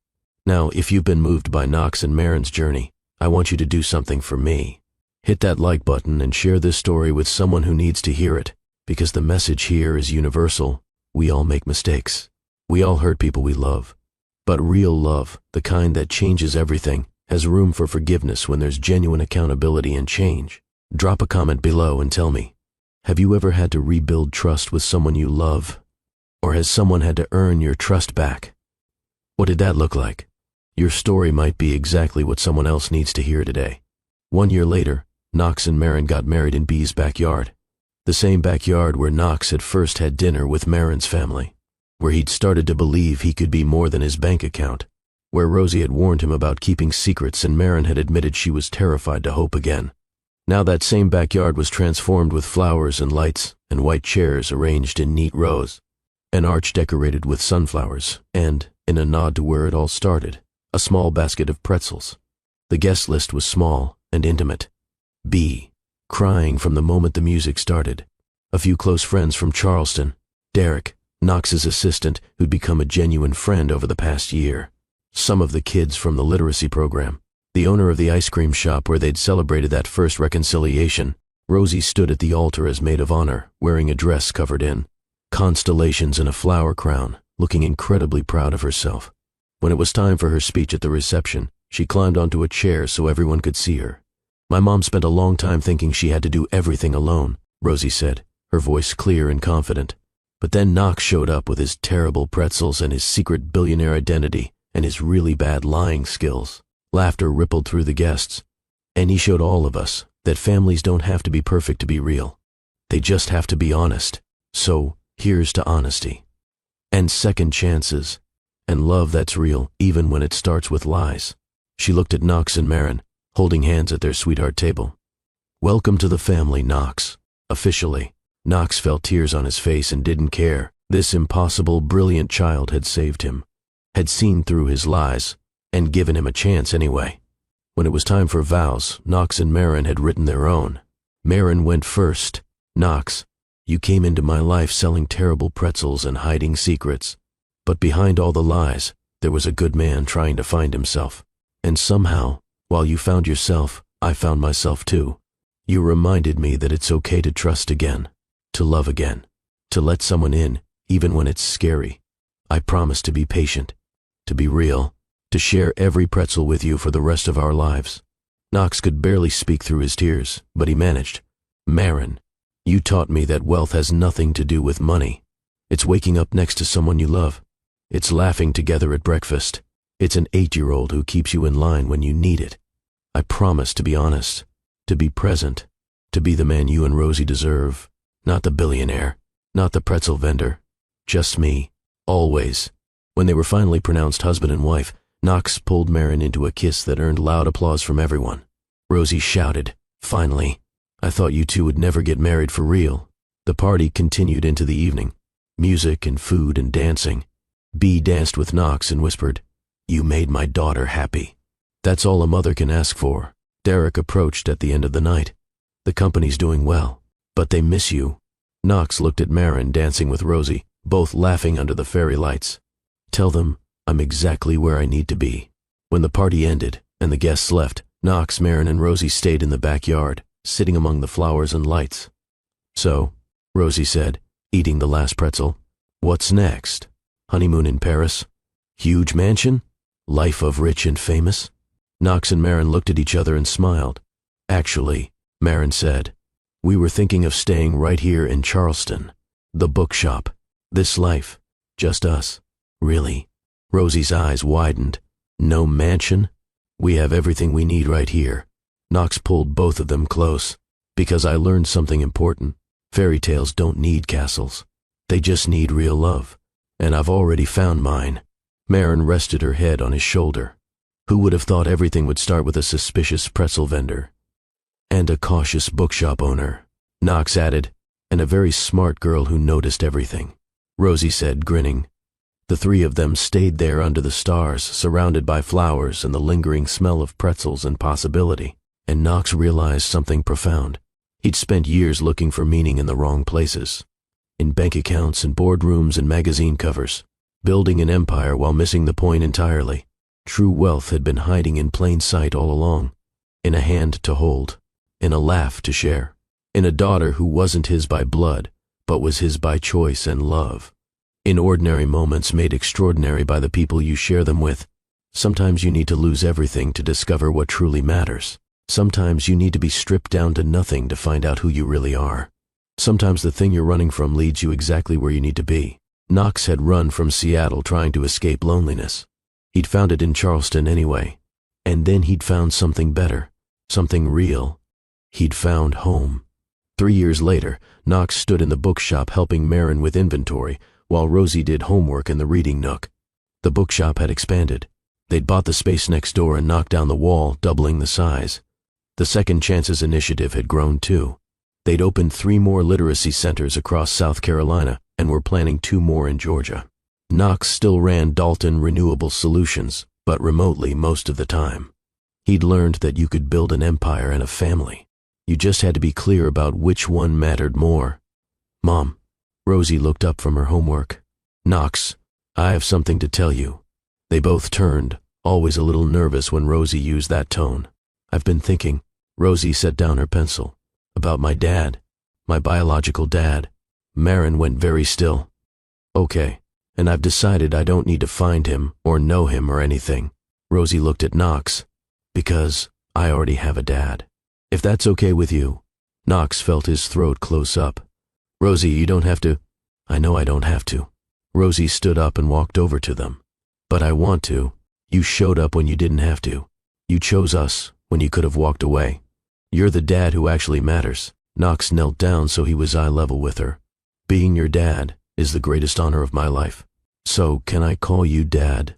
S1: Now, if you've been moved by Knox and Marin's journey, I want you to do something for me. Hit that like button and share this story with someone who needs to hear it, because the message here is universal. We all make mistakes. We all hurt people we love. But real love, the kind that changes everything, has room for forgiveness when there's genuine accountability and change. Drop a comment below and tell me, have you ever had to rebuild trust with someone you love? Or has someone had to earn your trust back? What did that look like? Your story might be exactly what someone else needs to hear today. 1 year later, Knox and Marin got married in B's backyard. The same backyard where Knox had first had dinner with Marin's family, where he'd started to believe he could be more than his bank account, where Rosie had warned him about keeping secrets and Marin had admitted she was terrified to hope again. Now that same backyard was transformed with flowers and lights and white chairs arranged in neat rows, an arch decorated with sunflowers, and, in a nod to where it all started, a small basket of pretzels. The guest list was small and intimate. B, crying from the moment the music started. A few close friends from Charleston. Derek, Knox's assistant, who'd become a genuine friend over the past year. Some of the kids from the literacy program. The owner of the ice cream shop where they'd celebrated that first reconciliation. Rosie stood at the altar as maid of honor, wearing a dress covered in constellations and a flower crown, looking incredibly proud of herself. When it was time for her speech at the reception, she climbed onto a chair so everyone could see her. My mom spent a long time thinking she had to do everything alone, Rosie said, her voice clear and confident. But then Knox showed up with his terrible pretzels and his secret billionaire identity and his really bad lying skills. Laughter rippled through the guests. And he showed all of us that families don't have to be perfect to be real. They just have to be honest. So, here's to honesty. And second chances. And love that's real even when it starts with lies. She looked at Knox and Marin, holding hands at their sweetheart table. Welcome to the family, Knox. Officially. Knox felt tears on his face and didn't care. This impossible, brilliant child had saved him, had seen through his lies, and given him a chance anyway. When it was time for vows, Knox and Marin had written their own. Marin went first. Knox, you came into my life selling terrible pretzels and hiding secrets. But behind all the lies, there was a good man trying to find himself. And somehow, while you found yourself, I found myself too. You reminded me that it's okay to trust again, to love again, to let someone in, even when it's scary. I promise to be patient, to be real, to share every pretzel with you for the rest of our lives. Knox could barely speak through his tears, but he managed. Marin, you taught me that wealth has nothing to do with money. It's waking up next to someone you love. It's laughing together at breakfast. It's an 8-year-old who keeps you in line when you need it. I promise to be honest, to be present, to be the man you and Rosie deserve. Not the billionaire, not the pretzel vendor. Just me, always. When they were finally pronounced husband and wife, Knox pulled Marin into a kiss that earned loud applause from everyone. Rosie shouted, finally. I thought you two would never get married for real. The party continued into the evening. Music and food and dancing. B danced with Knox and whispered, you made my daughter happy. That's all a mother can ask for. Derek approached at the end of the night. The company's doing well, but they miss you. Knox looked at Marin dancing with Rosie, both laughing under the fairy lights. Tell them I'm exactly where I need to be. When the party ended and the guests left, Knox, Marin, and Rosie stayed in the backyard, sitting among the flowers and lights. So, Rosie said, eating the last pretzel, what's next? Honeymoon in Paris? Huge mansion? Life of rich and famous? Knox and Marin looked at each other and smiled. Actually, Marin said, we were thinking of staying right here in Charleston. The bookshop. This life. Just us. Really? Rosie's eyes widened. No mansion? We have everything we need right here. Knox pulled both of them close. Because I learned something important. Fairy tales don't need castles. They just need real love. And I've already found mine. Marin rested her head on his shoulder. Who would have thought everything would start with a suspicious pretzel vendor? And a cautious bookshop owner, Knox added, and a very smart girl who noticed everything, Rosie said, grinning. The three of them stayed there under the stars, surrounded by flowers and the lingering smell of pretzels and possibility, and Knox realized something profound. He'd spent years looking for meaning in the wrong places. In bank accounts and boardrooms and magazine covers, building an empire while missing the point entirely. True wealth had been hiding in plain sight all along, in a hand to hold, in a laugh to share, in a daughter who wasn't his by blood, but was his by choice and love. In ordinary moments made extraordinary by the people you share them with. Sometimes you need to lose everything to discover what truly matters. Sometimes you need to be stripped down to nothing to find out who you really are. Sometimes the thing you're running from leads you exactly where you need to be. Knox had run from Seattle trying to escape loneliness. He'd found it in Charleston anyway. And then he'd found something better, something real. He'd found home. 3 years later, Knox stood in the bookshop helping Marin with inventory, while Rosie did homework in the reading nook. The bookshop had expanded. They'd bought the space next door and knocked down the wall, doubling the size. The Second Chances initiative had grown too. They'd opened 3 more literacy centers across South Carolina and were planning 2 more in Georgia. Knox still ran Dalton Renewable Solutions, but remotely most of the time. He'd learned that you could build an empire and a family. You just had to be clear about which one mattered more. Mom. Rosie looked up from her homework. Knox, I have something to tell you. They both turned, always a little nervous when Rosie used that tone. I've been thinking. Rosie set down her pencil. About my dad. My biological dad. Marin went very still. Okay, and I've decided I don't need to find him or know him or anything. Rosie looked at Knox. Because I already have a dad. If that's okay with you. Knox felt his throat close up. Rosie, you don't have to. I know I don't have to. Rosie stood up and walked over to them. But I want to. You showed up when you didn't have to. You chose us when you could have walked away. You're the dad who actually matters. Knox knelt down so he was eye level with her. Being your dad is the greatest honor of my life. So can I call you Dad?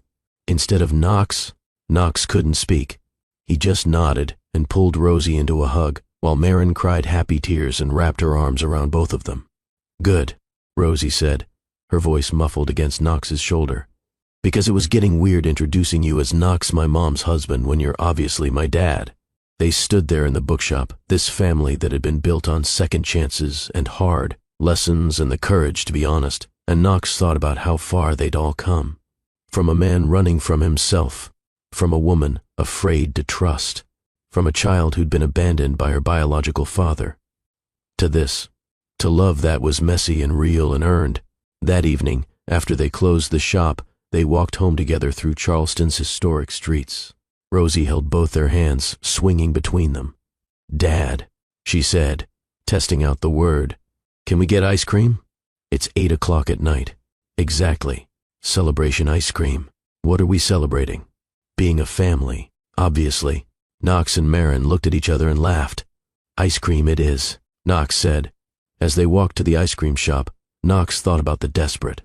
S1: Instead of Knox? Knox couldn't speak. He just nodded and pulled Rosie into a hug, while Marin cried happy tears and wrapped her arms around both of them. Good, Rosie said, her voice muffled against Knox's shoulder. Because it was getting weird introducing you as Knox, my mom's husband, when you're obviously my dad. They stood there in the bookshop, this family that had been built on second chances and hard lessons and the courage to be honest, and Knox thought about how far they'd all come. From a man running from himself, from a woman afraid to trust, from a child who'd been abandoned by her biological father, to this, to love that was messy and real and earned. That evening, after they closed the shop, they walked home together through Charleston's historic streets. Rosie held both their hands, swinging between them. Dad, she said, testing out the word. Can we get ice cream? It's 8 o'clock at night. Exactly. Celebration ice cream. What are we celebrating? Being a family, obviously. Knox and Marin looked at each other and laughed. Ice cream it is, Knox said. As they walked to the ice cream shop, Knox thought about the desperate,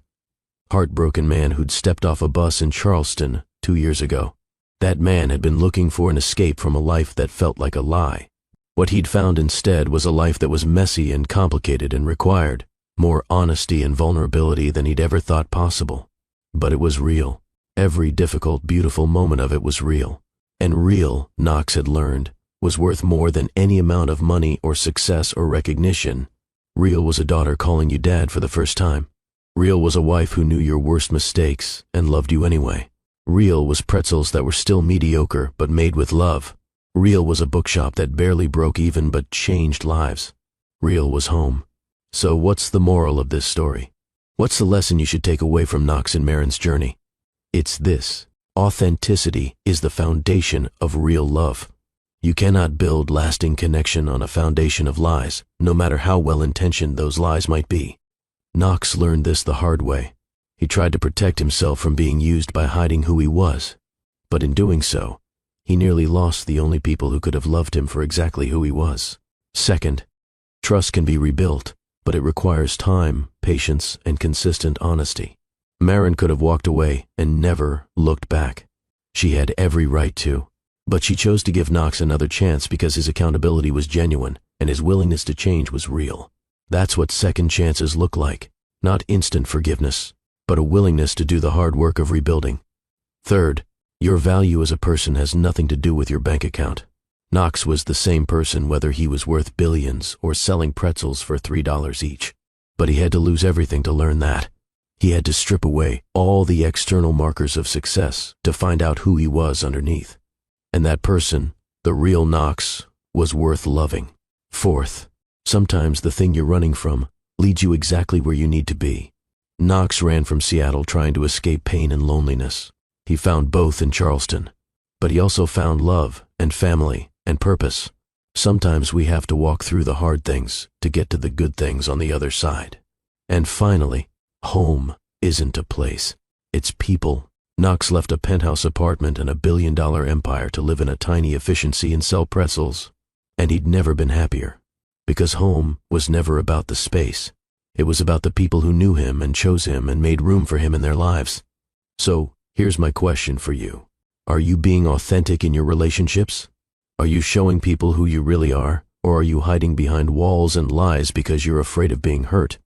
S1: heartbroken man who'd stepped off a bus in Charleston 2 years ago. That man had been looking for an escape from a life that felt like a lie. What he'd found instead was a life that was messy and complicated and required more honesty and vulnerability than he'd ever thought possible. But it was real. Every difficult, beautiful moment of it was real. And real, Knox had learned, was worth more than any amount of money or success or recognition. Real was a daughter calling you dad for the first time. Real was a wife who knew your worst mistakes and loved you anyway. Real was pretzels that were still mediocre but made with love. Real was a bookshop that barely broke even but changed lives. Real was home. So what's the moral of this story? What's the lesson you should take away from Knox and Marin's journey? It's this. Authenticity is the foundation of real love. You cannot build lasting connection on a foundation of lies, no matter how well-intentioned those lies might be. Knox learned this the hard way. He tried to protect himself from being used by hiding who he was. But in doing so, he nearly lost the only people who could have loved him for exactly who he was. Second, trust can be rebuilt, but it requires time, patience, and consistent honesty. Marin could have walked away and never looked back. She had every right to. But she chose to give Knox another chance because his accountability was genuine and his willingness to change was real. That's what second chances look like. Not instant forgiveness, but a willingness to do the hard work of rebuilding. Third, your value as a person has nothing to do with your bank account. Knox was the same person whether he was worth billions or selling pretzels for $3 each. But he had to lose everything to learn that. He had to strip away all the external markers of success to find out who he was underneath. And that person, the real Knox, was worth loving. Fourth, sometimes the thing you're running from leads you exactly where you need to be. Knox ran from Seattle trying to escape pain and loneliness. He found both in Charleston. But he also found love and family and purpose. Sometimes we have to walk through the hard things to get to the good things on the other side. And finally, home isn't a place. It's people. Knox left a penthouse apartment and a billion-dollar empire to live in a tiny efficiency and sell pretzels. And he'd never been happier. Because home was never about the space. It was about the people who knew him and chose him and made room for him in their lives. So, here's my question for you. Are you being authentic in your relationships? Are you showing people who you really are? Or are you hiding behind walls and lies because you're afraid of being hurt?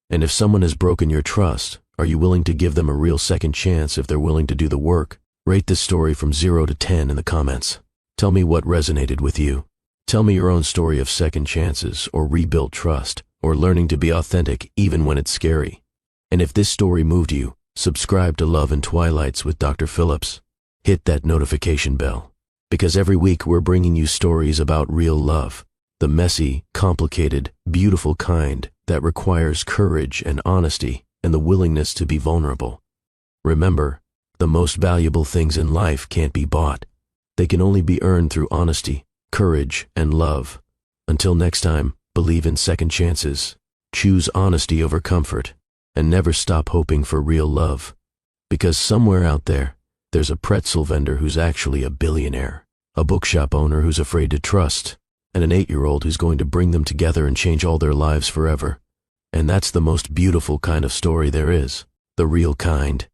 S1: And if someone has broken your trust, are you willing to give them a real second chance if they're willing to do the work? Rate this story from 0 to 10 in the comments. Tell me what resonated with you. Tell me your own story of second chances or rebuilt trust or learning to be authentic even when it's scary. And if this story moved you, subscribe to Love and Twilights with Dr. Phillips. Hit that notification bell. Because every week we're bringing you stories about real love. The messy, complicated, beautiful kind that requires courage and honesty and the willingness to be vulnerable. Remember, the most valuable things in life can't be bought. They can only be earned through honesty, courage, and love. Until next time, believe in second chances, choose honesty over comfort, and never stop hoping for real love. Because somewhere out there, there's a pretzel vendor who's actually a billionaire, a bookshop owner who's afraid to trust, and an 8-year-old who's going to bring them together and change all their lives forever. And that's the most beautiful kind of story there is, the real kind.